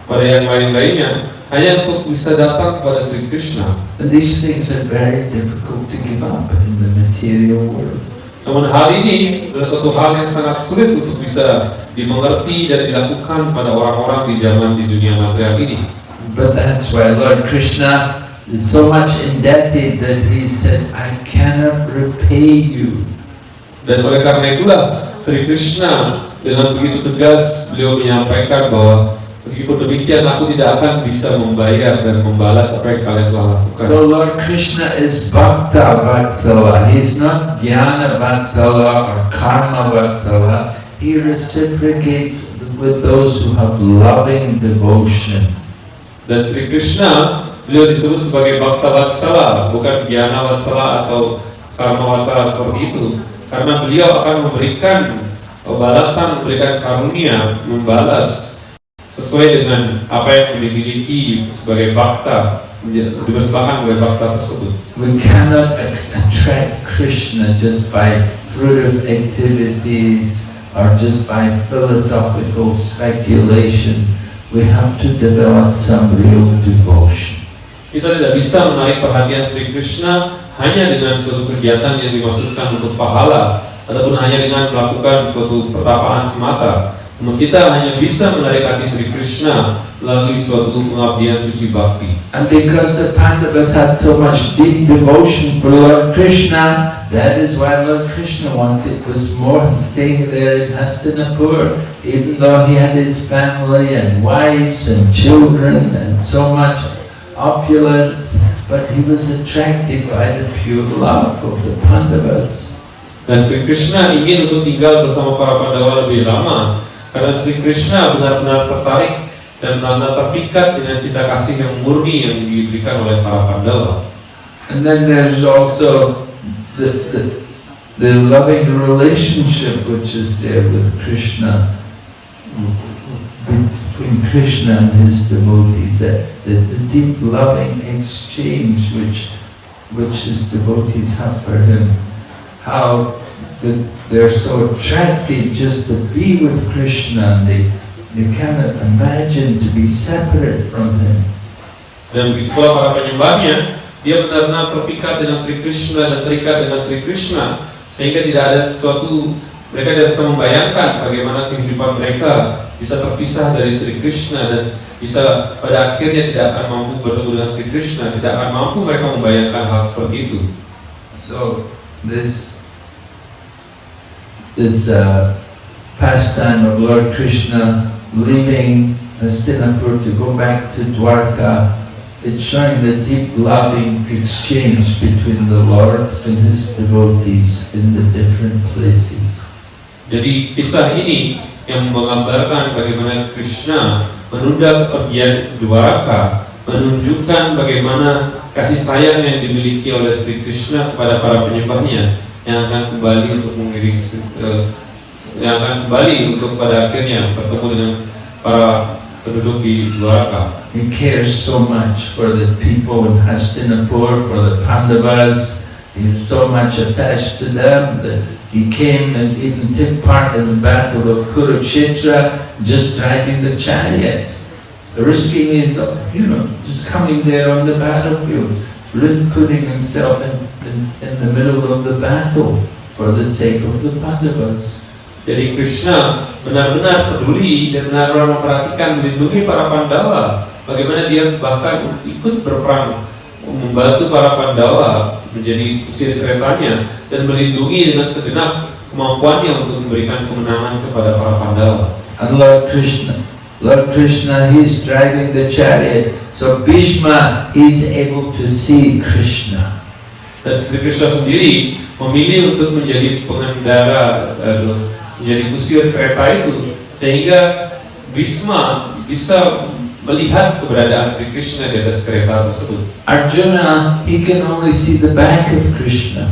pada yang lain-lainnya, hanya untuk bisa datang kepada Sri Krishna. And these things are very difficult to give up in the material world. Namun hal ini adalah suatu hal yang sangat sulit untuk bisa dimengerti dan dilakukan pada orang-orang di zaman di dunia material ini. But that's why Lord Krishna is so much indebted that he said, I cannot repay you. Dan oleh karena itulah Sri Krishna dengan begitu tegas beliau menyampaikan bahwa meskipun demikian aku tidak akan bisa membayar dan membalas apa yang kalian telah lakukan. So Lord Krishna is Bhakta Vatsala. He's not Jnana Vatsala or Karma Vatsala. He reciprocates with those who have loving devotion. Dan Sri Krishna beliau disebut sebagai Bhakta Vatsala, bukan Jnana Vatsala atau Karma Vatsala seperti itu. Karena beliau akan memberikan balasan, memberikan karunia, membalas sesuai dengan apa yang dimiliki sebagai bhakta, dipersembahkan oleh bhakta tersebut. We cannot attract Krishna just by fruitive activities or just by philosophical speculation. We have to develop some real devotion. Kita tidak bisa menarik perhatian Sri Krishna hanya dengan suatu kegiatan yang dimaksudkan untuk pahala ataupun hanya dengan melakukan suatu pertapaan semata. Namun kita hanya bisa menarik hati Sri Krishna melalui suatu pengabdian suci bakti. And because the Pandavas had so much deep devotion for Lord Krishna, that is why Lord Krishna wanted was more staying there in Hastinapur, even though he had his family and wives and children and so much opulence, but he was attracted by the pure love of the Pandavas. Dan Sri Krishna ingin untuk tinggal bersama para Pandawa lebih lama, karena Sri Krishna benar-benar tertarik dan benar-benar terpikat dengan cinta kasih yang murni yang diberikan oleh para Pandawa. And then there's also the loving relationship which is there with Krishna, between Krishna and his devotees, the deep loving exchange which his devotees have for him. How they're so attracted just to be with Krishna, and they cannot imagine to be separate from him. Dan begitu pula para penyembahnya, dia benar-benar terpikat dengan Sri Krishna dan terikat dengan Sri Krishna, sehingga tidak ada sesuatu Mereka tidak bisa membayangkan bagaimana kehidupan mereka bisa terpisah dari Sri Krishna dan bisa pada akhirnya tidak akan mampu bertemu dengan Sri Krishna, tidak akan mampu mereka membayangkan hal seperti itu. So this pastime of Lord Krishna leaving Hastinapur to go back to Dwarka, it's showing the deep loving exchange between the Lord and His devotees in the different places. Jadi kisah ini yang menggambarkan bagaimana Krishna menunda kepergian Dwaraka, menunjukkan bagaimana kasih sayang yang dimiliki oleh Sri Krishna kepada para penyembahnya yang akan kembali untuk mengiring, yang akan kembali untuk pada akhirnya bertemu dengan para penduduk di Dwaraka. He cares so much for the people in Hastinapur, for the Pandavas. He is so much attached to them that he came and even took part in the battle of Kurukshetra, just driving the chariot, risking his, just coming there on the battlefield, putting himself in the middle of the battle for the sake of the Pandavas. Jadi Krishna benar-benar peduli dan benar-benar memperhatikan, melindungi para Pandawa. Bagaimana dia bahkan ikut berperang, membantu para Pandawa menjadi kusir keretanya dan melindungi dengan segenap kemampuannya untuk memberikan kemenangan kepada para Pandawa. And Lord Krishna, he's driving the chariot. So Bhishma, he's able to see Krishna. Dan Sri Krishna sendiri memilih untuk menjadi pengendara, menjadi kusir kereta itu, sehingga Bhishma bisa melihat keberadaan Sri Krishna di atas kereta tersebut. Arjuna, he can only see the back of Krishna.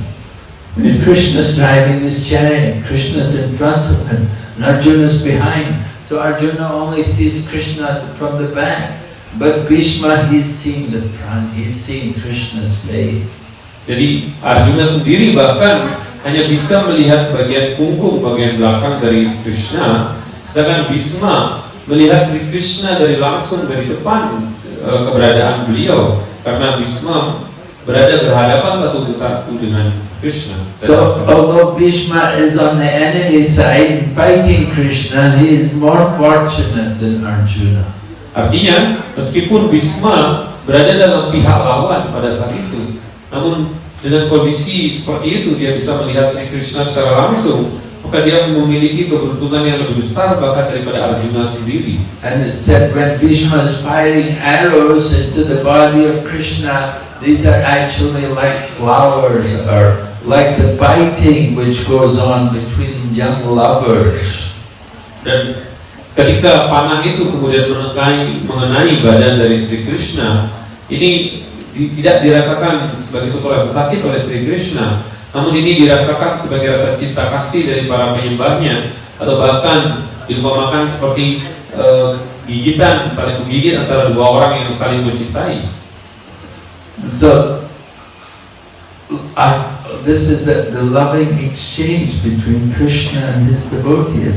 When Krishna's driving his chariot, Krishna's in front of him, and Arjuna's behind. So Arjuna only sees Krishna from the back. But Bhishma, he's seeing the front, he's seeing Krishna's face. Jadi Arjuna sendiri bahkan hanya bisa melihat bagian punggung, bagian belakang dari Krishna, sedangkan Bhishma melihat Sri Krishna dari langsung dari depan keberadaan beliau, karena Bhishma berada berhadapan satu persatu dengan Krishna. So although Bhishma is on the enemy side fighting Krishna, he is more fortunate than Arjuna. Artinya, meskipun Bhishma berada dalam pihak lawan pada saat itu, namun dengan kondisi seperti itu dia bisa melihat Sri Krishna secara langsung, maka dia memiliki keberuntungan yang lebih besar bahkan daripada Arjuna sendiri. And it said when Bhishma is firing arrows into the body of Krishna, these are actually like flowers, or like the biting which goes on between young lovers. Dan ketika panah itu kemudian mengenai badan dari Sri Krishna, ini tidak dirasakan sebagai suatu rasa sakit oleh Sri Krishna, namun ini dirasakan sebagai rasa cinta kasih dari para penyembahnya, atau bahkan diumpamakan seperti gigitan, saling menggigit antara dua orang yang saling mencintai. So this is the loving exchange between Krishna and his devotee.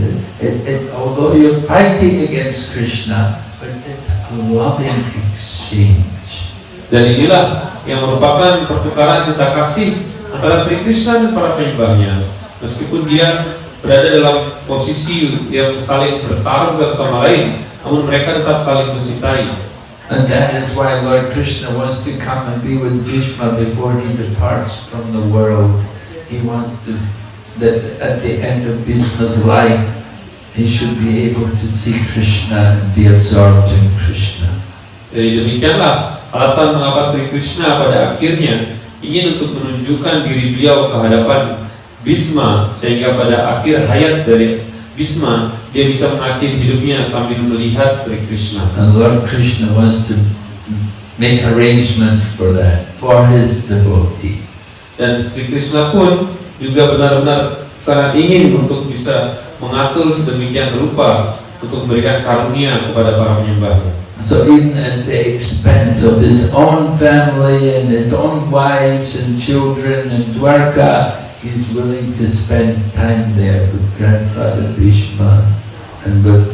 Although you're fighting against Krishna, but it's a loving exchange. Dan inilah yang merupakan pertukaran cinta kasih antara Sri Krishna dan para penyembahnya. Meskipun dia berada dalam posisi yang saling bertarung satu sama lain, namun mereka tetap saling mencintai. And that is why Lord Krishna wants to come and be with Bhishma before he departs from the world. He wants that at the end of Bhishma's life, he should be able to see Krishna and be absorbed in Krishna. Jadi demikianlah alasan mengapa Sri Krishna pada akhirnya ingin untuk menunjukkan diri beliau ke hadapan Bhishma, sehingga pada akhir hayat dari Bhishma dia bisa mengakhiri hidupnya sambil melihat Sri Krishna. And Lord Krishna wants to make arrangements for that, for his devotee. Dan Sri Krishna pun juga benar-benar sangat ingin untuk bisa mengatur sedemikian rupa untuk memberikan karunia kepada para penyembahnya. So even at the expense of his own family and his own wives and children in Dwarka, he's willing to spend time there with grandfather Bhishma and with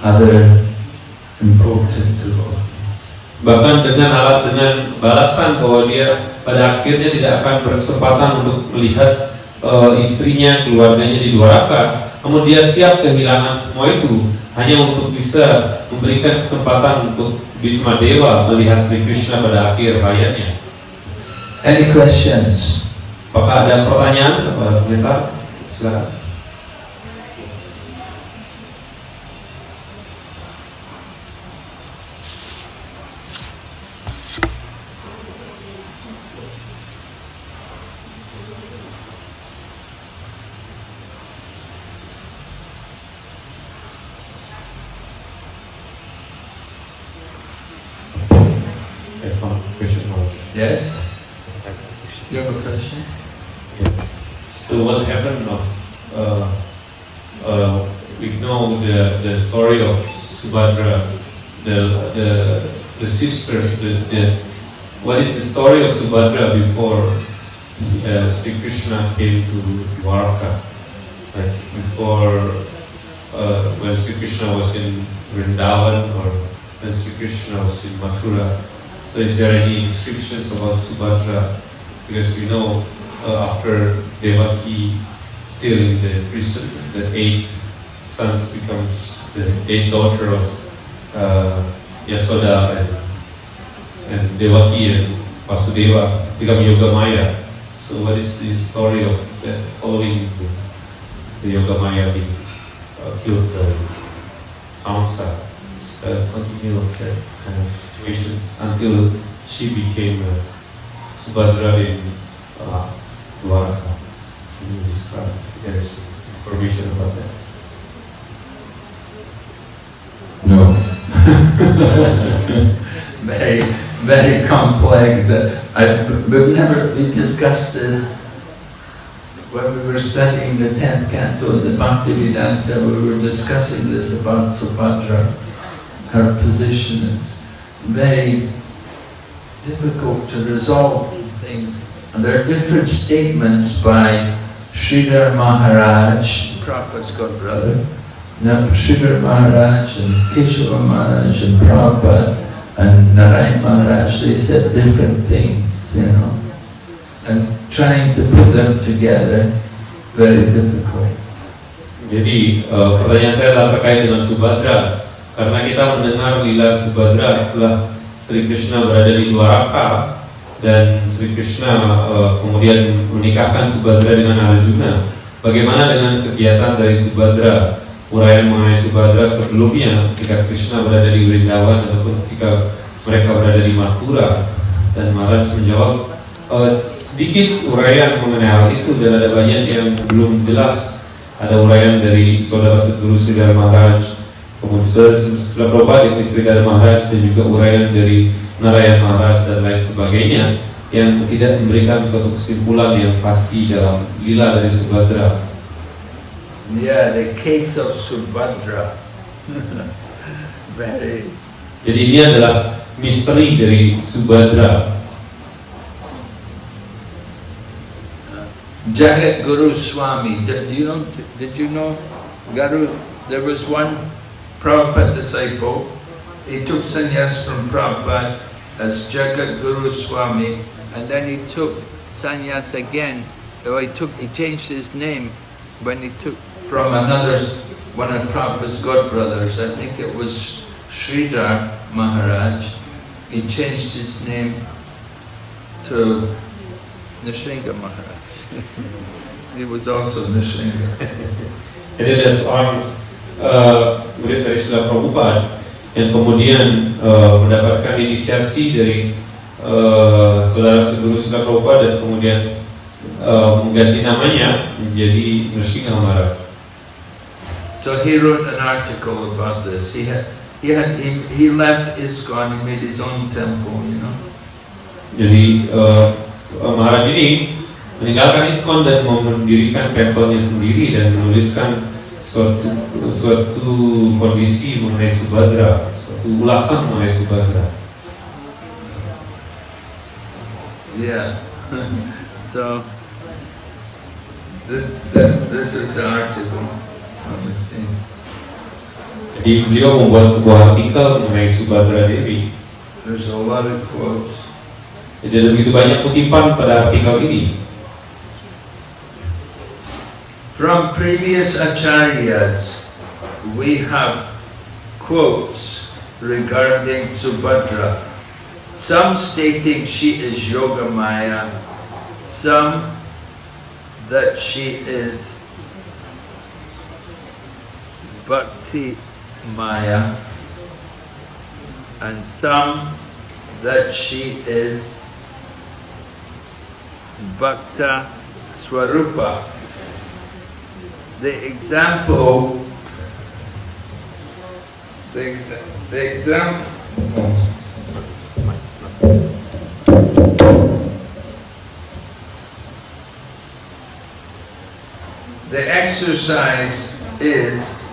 other important devotees. Bahkan dengan balasan bahwa dia pada akhirnya tidak akan berkesempatan untuk melihat istrinya, keluarganya di Dwaraka, namun dia siap kehilangan semua itu hanya untuk bisa memberikan kesempatan untuk Bhismadewa melihat Sri Krishna pada akhir hayatnya. Any questions? Apakah ada pertanyaan kepada komentar? Silakan. Yes? You have a question? So what happened we know the story of Subhadra, the sisters. What is the story of Subhadra before Sri Krishna came to Dwarka? Right? Before when Sri Krishna was in Vrindavan or when Sri Krishna was in Mathura. So is there any inscriptions about Subhadra? Because we know after Devaki still in the prison, the 8 sons becomes the 8th daughter of Yasoda and Devaki and Vasudeva become Yogamaya. So what is the story of following the Yogamaya being killed by Kamsa? Continue of that kind of situations until she became Subhadra in Dwaraka. Can you describe if there is information about that? No. Very, very complex. We discussed this when we were studying the 10th canto of the Bhaktivedanta. We were discussing this about Subhadra. Her position is very difficult to resolve these things. And there are different statements by Sridhar Maharaj, Prabhupada's godbrother, Sridhar Maharaj and Keshava Maharaj and Prabhupada and Narayan Maharaj. They said different things, you know, and trying to put them together, very difficult. Jadi pertanyaan saya adalah terkait dengan Subhadra. Karena kita mendengar lila Subhadra setelah Sri Krishna berada di Dwaraka dan Sri Krishna kemudian menikahkan Subhadra dengan Arjuna. Bagaimana dengan kegiatan dari Subhadra? Uraian mengenai Subhadra sebelumnya ketika Krishna berada di Vrindavan ataupun ketika mereka berada di Mathura. Dan Maharaj menjawab sedikit uraian mengenai hal itu dan ada banyak yang belum jelas. Ada uraian dari saudara Sadguru Sridhar Maharaj, kemudian Srila Prabhupada dari Sridhar Maharaj dan juga uraian dari Narayan Maharaj dan lain sebagainya yang tidak memberikan suatu kesimpulan yang pasti dalam lila dari Subhadra. Yeah, the case of Subhadra. Very. Jadi ini adalah misteri dari Subhadra. Jagat Guru Swami, did you know Guru? There was one Prabhupada disciple. He took sannyas from Prabhupada as Jagat Guru Swami, and then he took sannyas again. He changed his name when he took from one of Prabhupada's godbrothers. I think it was Sridhar Maharaj. He changed his name to Nrsinga Maharaj. He was also Nrsinga. Jadi ada seorang murid dari Srila Prabhupada yang kemudian mendapatkan inisiasi dari saudara Sadguru Srila Prabhupada dan kemudian mengganti namanya menjadi Nrsinga Maharaj. So he wrote an article about this. He left ISKCON. He made his own temple, you know. Jadi Maharaj ini meninggalkan ISKCON dan mendirikan tempelnya sendiri dan menuliskan suatu kondisi mengenai Subhadra, suatu ulasan mengenai Subhadra. Yeah. So this is the article. Jadi beliau membuat sebuah artikel mengenai Subhadra Devi. There's a lot of quotes. Jadi ada begitu banyak kutipan pada artikel ini. From previous acharyas, we have quotes regarding Subhadra. Some stating she is Yogamaya, some that she is Bhakti Maya, and some that she is Bhakta Swarupa. The example, the exercise is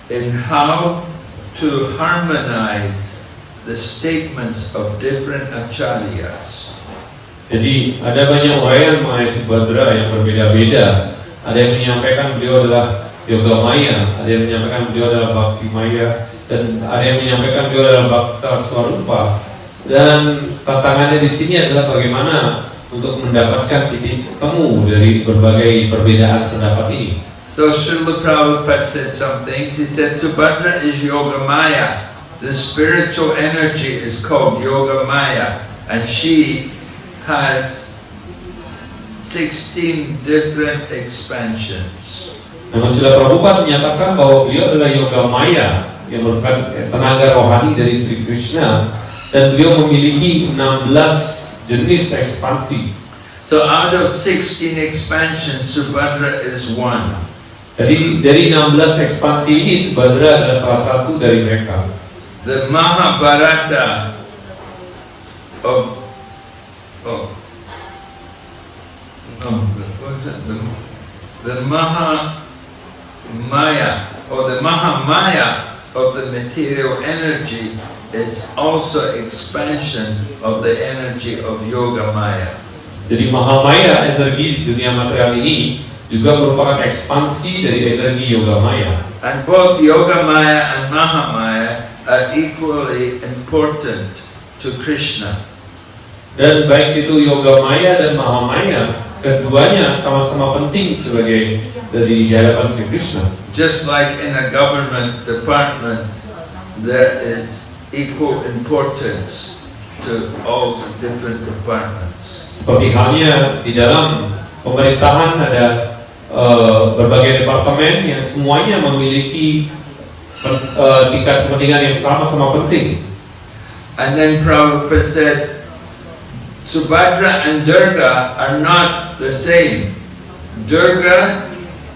in how to harmonize the statements of different acharyas. Jadi ada banyak uraian mengenai Subhadra yang berbeda-beda. Ada yang menyampaikan beliau adalah Yogamaya, ada yang menyampaikan beliau adalah Bhakti Maya, dan ada yang menyampaikan beliau adalah Bhakta Swarupa. Dan tantangannya di sini adalah bagaimana untuk mendapatkan titik temu dari berbagai perbedaan pendapat ini. So Srila Prabhupada said some things. He said Subhadra is Yogamaya. The spiritual energy is called Yogamaya, and she has 16 different expansions. Namun Srila Prabhupada menyatakan bahwa beliau adalah Yogamaya yang merupakan tenaga rohani dari Sri Krishna, dan beliau memiliki 16 jenis ekspansi. So out of 16 expansions, Subhadra is one. Jadi dari 16 ekspansi ini Subhadra adalah salah satu dari mereka. The Mahabharata the Mahamaya, or the Mahamaya of the material energy is also expansion of the energy of Yogamaya. Jadi Mahamaya, energi di dunia material ini, juga merupakan ekspansi dari energi Yogamaya. And both Yogamaya and Mahamaya are equally important to Krishna. Dan baik itu Yogamaya dan Mahamaya, keduanya sama-sama penting sebagai dari hadapan Sri Krishna. Just like in a government department, there is equal importance to all the different departments. Seperti halnya di dalam pemerintahan ada berbagai departemen yang semuanya memiliki tingkat kepentingan yang sama-sama penting. And then Prabhupada said, Subhadra and Durga are not the same. Durga's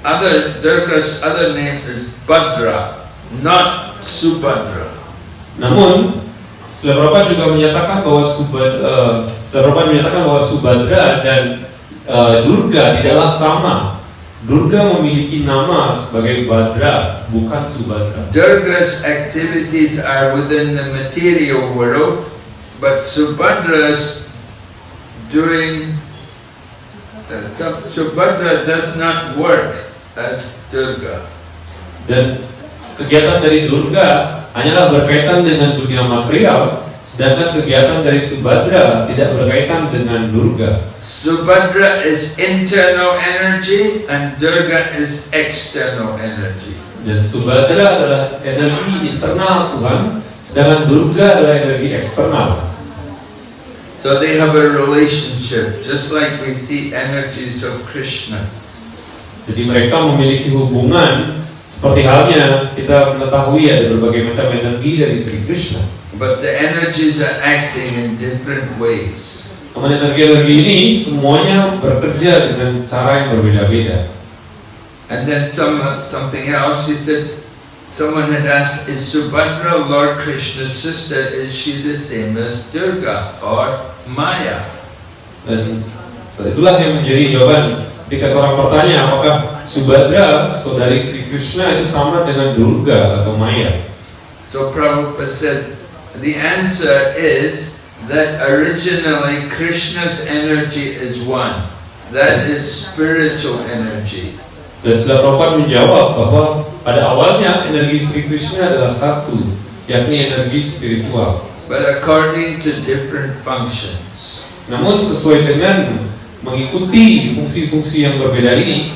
other name is Bhadra, not Subhadra. Namun, Srila Prabhupada juga menyatakan bahwa Subhadra dan Durga tidaklah sama. Durga memiliki nama sebagai Bhadra, bukan Subhadra. Durga's activities are within the material world, but Subhadra's Subhadra does not work as Durga. Dan kegiatan dari Durga hanyalah berkaitan dengan dunia material, sedangkan kegiatan dari Subhadra tidak berkaitan dengan Durga. Subhadra is internal energy and Durga is external energy. Dan Subhadra adalah energi internal Tuhan, sedangkan Durga adalah energi eksternal. So they have a relationship, just like we see energies of Krishna. Jadi mereka memiliki hubungan seperti halnya kita mengetahui ada berbagai macam energi dari Sri Krishna. But the energies are acting in different ways. Namun energi-energi ini semuanya bekerja dengan cara yang berbeda-beda. And then something else, he said, someone had asked, is Subhadra Lord Krishna's sister, is she the same as Durga or Maya? Dan itulah yang menjadi jawaban ketika seorang bertanya apakah Subhadra, saudari Sri Krishna, itu sama dengan Durga atau Maya. So Prabhupada said, the answer is that originally Krishna's energy is one. That is spiritual energy. Dan Srila Prabhupada menjawab bahwa pada awalnya energi Sri Krishna adalah satu, yakni energi spiritual. But according to different functions. Namun sesuai dengan mengikuti fungsi-fungsi yang berbeda ini,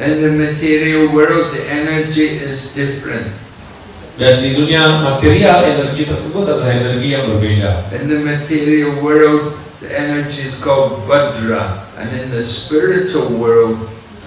In the material world, the energy is different. Dan di dunia material, energi tersebut adalah energi yang berbeda. In the material world, the energy is called Vajra, and in the spiritual world,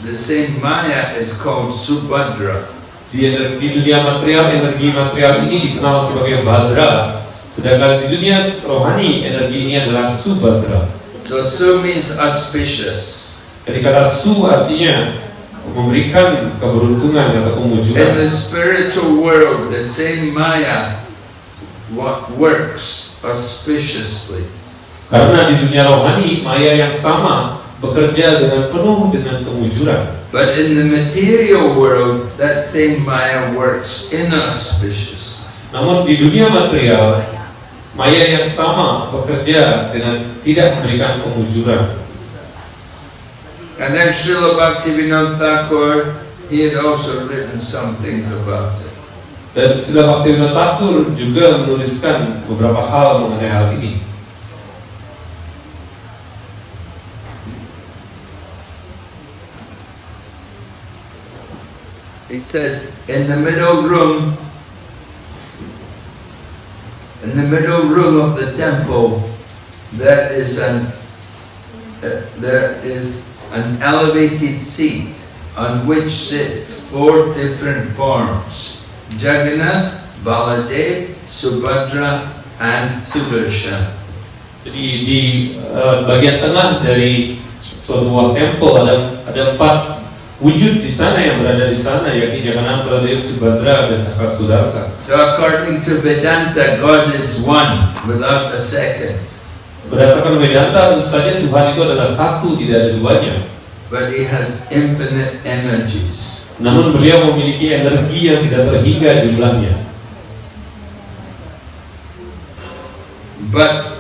the same Maya is called Subhadra. Di dunia material, energi material ini dikenal sebagai Vajra, sedangkan di dunia rohani, energi ini adalah Subhadra. So Su means auspicious. Jadi kata Su artinya memberikan keberuntungan atau In kemujuran. the spiritual world, the same Maya works auspiciously. Karena di dunia rohani, maya yang sama bekerja dengan penuh dengan kemujuran. But in the material world, that same Maya works inauspicious. Namun di dunia material, maya yang sama bekerja dengan tidak memberikan kemujuran. And then Srila Bhaktivinoda Thakur, he had also written some things about it. Dan Srila Bhaktivinoda Thakur juga menuliskan beberapa hal mengenai hal ini. He said, in the middle room of the temple, there is an elevated seat on which sits 4 different forms: Jagannath, Baladev, Subhadra, and Sudarshan. Jadi di bagian tengah dari suatu buah tempel ada 4 wujud di sana yang berada di sana, yakni Jagannath, Baladev, Subhadra, dan Cakra Sudarsa. So according to Vedanta, God is one without a second. Berdasarkan Vedanta, tentu saja Tuhan itu adalah satu, tidak ada duanya. But He has infinite energies. Namun beliau memiliki energi yang tidak terhingga jumlahnya. But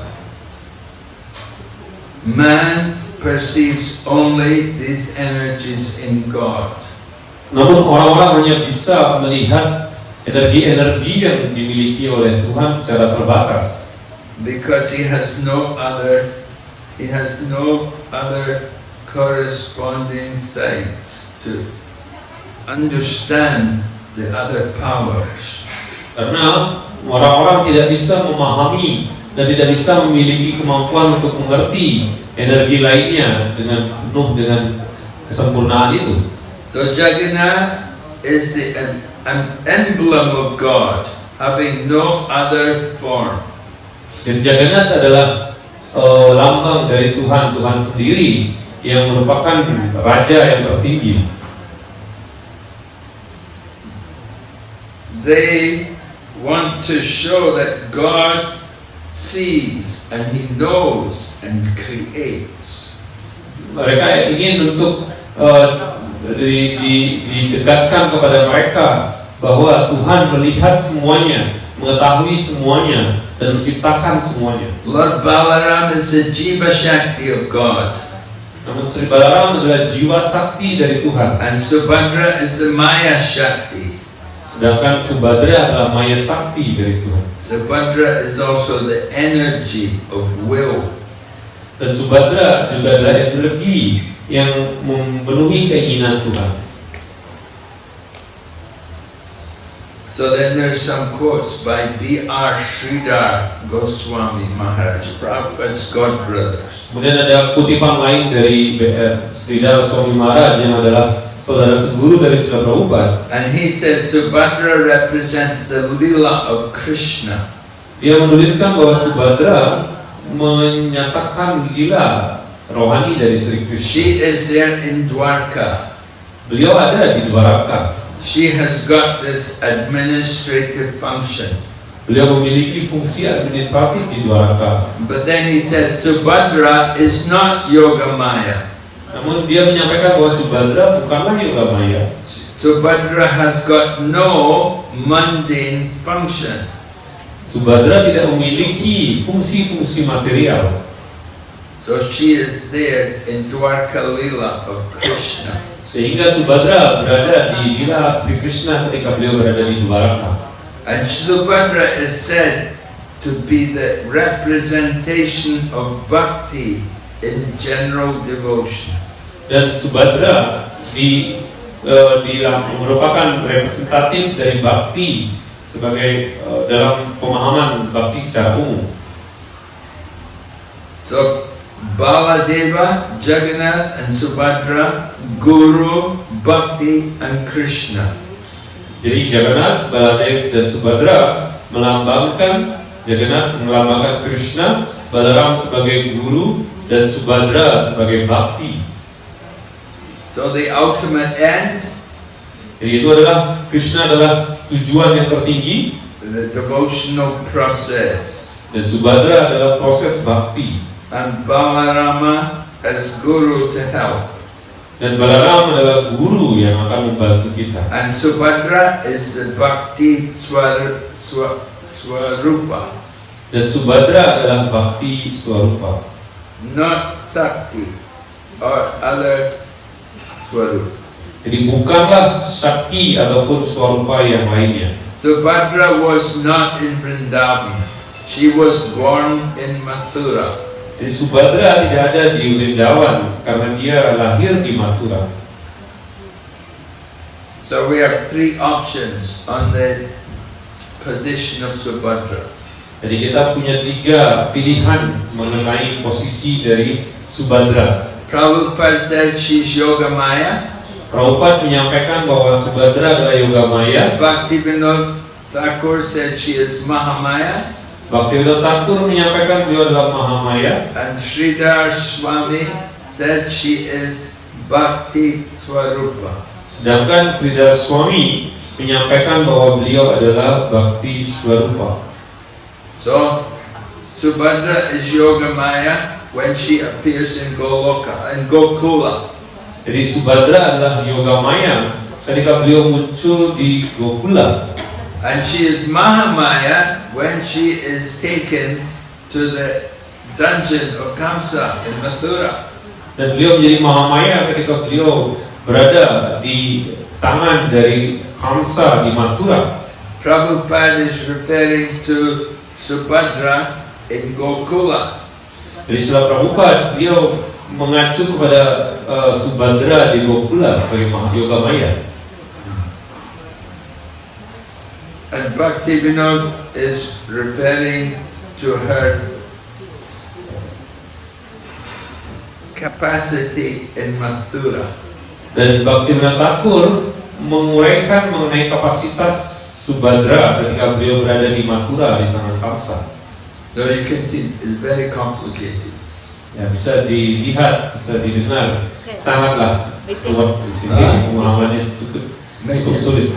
man perceives only these energies in God. Namun orang-orang hanya bisa melihat energi-energi yang dimiliki oleh Tuhan secara terbatas. Because he has no other corresponding sights to understand the other powers. Karena orang-orang tidak bisa memahami dan tidak bisa memiliki kemampuan untuk mengerti energi lainnya dengan penuh dengan kesempurnaan itu. So Jagannath is an emblem of God, having no other form. Jadi Jagannath adalah lambang dari Tuhan sendiri yang merupakan raja yang tertinggi. They want to show that God sees and He knows and creates. Mereka ingin untuk ditegaskan kepada mereka bahwa Tuhan melihat semuanya, mengetahui semuanya, dan menciptakan semuanya. Lord Balaram is the Jiva Shakti of God. Namun Sri Balaram adalah jiwa sakti dari Tuhan. And Subhadra is the Maya Shakti. Sedangkan Subhadra adalah maya sakti dari Tuhan. Subhadra is also the energy of will. Dan Subhadra juga adalah energi yang memenuhi keinginan Tuhan. So then there's some quotes by B.R. Sridhar Goswami Maharaj, Prabhupada's godbrothers. Kemudian ada kutipan lain dari B.R. Sridhar Goswami Maharaj yang adalah saudara seguru dari Srila Prabhupada. And he says Subhadra represents the lila of Krishna. Dia menuliskan bahwa Subhadra menyatakan lila rohani dari Sri Krishna. She is there in Dwarka. Beliau ada di Dwaraka. She has got this administrative function. Beliau memiliki fungsi administratif di Dwaraka. But then he says Subhadra is not Yogamaya. Namun dia menyampaikan bahwa Subhadra bukanlah Yogamaya. Subhadra has got no mundane function. Subhadra tidak memiliki fungsi-fungsi material. So she is there in Dwarka Lila of Krishna. Sehingga Subhadra berada di lila Sri Krishna ketika beliau berada di Dwaraka. And Subhadra is said to be the representation of bhakti in general devotion. Dan Subhadra merupakan representatif dari bakti sebagai dalam pemahaman bakti secara umum. So Baladeva, Jagannath and Subhadra, Guru, Bhakti and Krishna. Jadi Jagannath, Baladev dan Subhadra melambangkan Jagannath melambangkan Krishna, Balaram sebagai guru dan Subhadra sebagai bakti. So the ultimate end, Jadi itu adalah Krishna adalah tujuan yang tertinggi the devotional process, dan Subhadra adalah proses bakti. and Balarama as Guru to help. Dan Balaram adalah guru yang akan membantu kita. And Subhadra is the Bhakti Swarupa, Dan Subhadra adalah bakti Swarupa, not Sakti or other Swarupa. jadi bukanlah Shakti ataupun Swarupa yang lainnya. Subhadra was not in Vrindavan. She was born in Mathura. Jadi Subhadra tidak ada di Vrindavan karena dia lahir di Mathura. So we have three options on the position of Subhadra. Jadi kita punya 3 pilihan mengenai posisi dari Subhadra. Prabhupada said she's Yogamaya. Prabhupada menyampaikan bahwa Subhadra adalah Yogamaya. Bhaktivinoda Thakur said she is Mahamaya. Bhaktivinoda Thakur menyampaikan beliau adalah Mahamaya. And Sridhar Swami said she is Bhakti Swarupa. Sedangkan Sridhar Swami menyampaikan bahwa beliau adalah Bhakti Swarupa. So Subhadra is Yogamaya when she appears in Goloka and Gokula. Jadi Subhadra adalah Yogamaya ketika beliau muncul di Gokula. And she is Mahamaya when she is taken to the dungeon of Kamsa in Mathura. Dan beliau menjadi Mahamaya ketika beliau berada di tangan dari Kamsa di Mathura. Prabhupada is referring to Subhadra in Gokula. Jadi setelah Prabhupada, beliau mengacu kepada Subhadra di Gokula sebagai Yogamaya. And Bhaktivinoda is referring to her capacity in Mathura. Dan Bhaktivinoda Thakur menguraikan mengenai kapasitas Subhadra ketika beliau berada di Mathura di tangan Kamsa. So you can see it's very complicated. Ya, bisa dilihat, bisa didengar, sangatlah kuat di sini. Pemahamannya cukup sulit.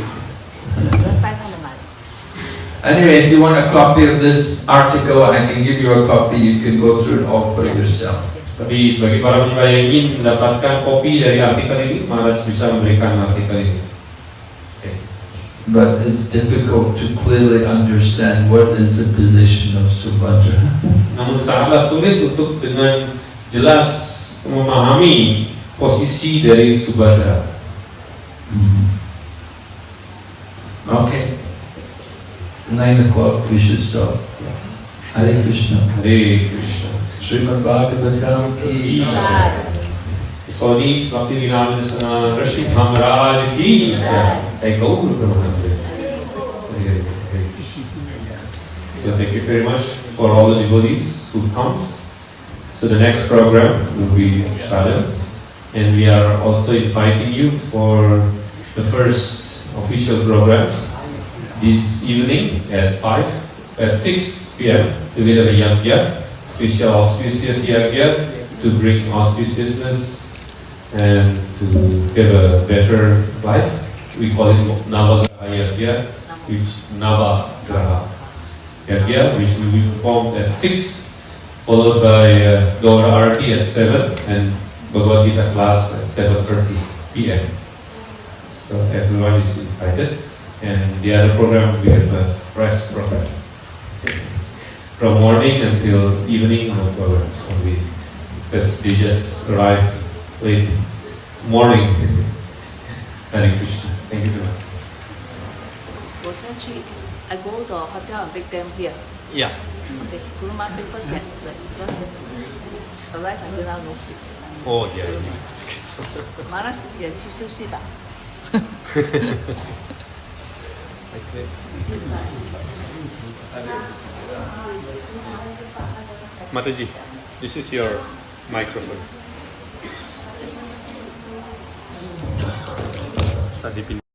Anyway, if you want a copy of this article, I can give you a copy. You can go through it all for yourself. Tapi bagi para penyembah yang ingin mendapatkan kopi dari artikel ini, Maharaj bisa memberikan artikel ini. But it's difficult to clearly understand what is the position of Subhadra. Namun sangatlah sulit untuk dengan jelas memahami posisi dari Subhadra. Okay. 9 o'clock, we should stop. Hare Krishna. Hare Krishna. Srimad Bhagavatam ki jai. Soni Bhakti Vinamana Sana Rashid Maharaj ki jai. Gaur Brahmanande. Hare Krishna. So thank you very much for all the devotees who comes. So the next program will be Shraddha, and we are also inviting you for the first official programs this evening at 6 p.m. to get a yagya, special auspicious yagya to bring auspiciousness and to have a better life. We call it Navagraha Yagya, which will be performed at 6, followed by Gaura Arati at 7 and Bhagavad Gita class at 7:30 p.m. So everyone is invited. And the other program, we have a rest program. From morning until evening, no programs only, because they just arrived late morning. Hare Krishna. Thank you very much. Was actually, I go to the hotel and pick them here. Yeah. Okay, Guru Maharaj first and first arrive until now no sleep. Oh, yeah. Maharaj 也去休息吧。Mataji, this is your microphone. Sadipin.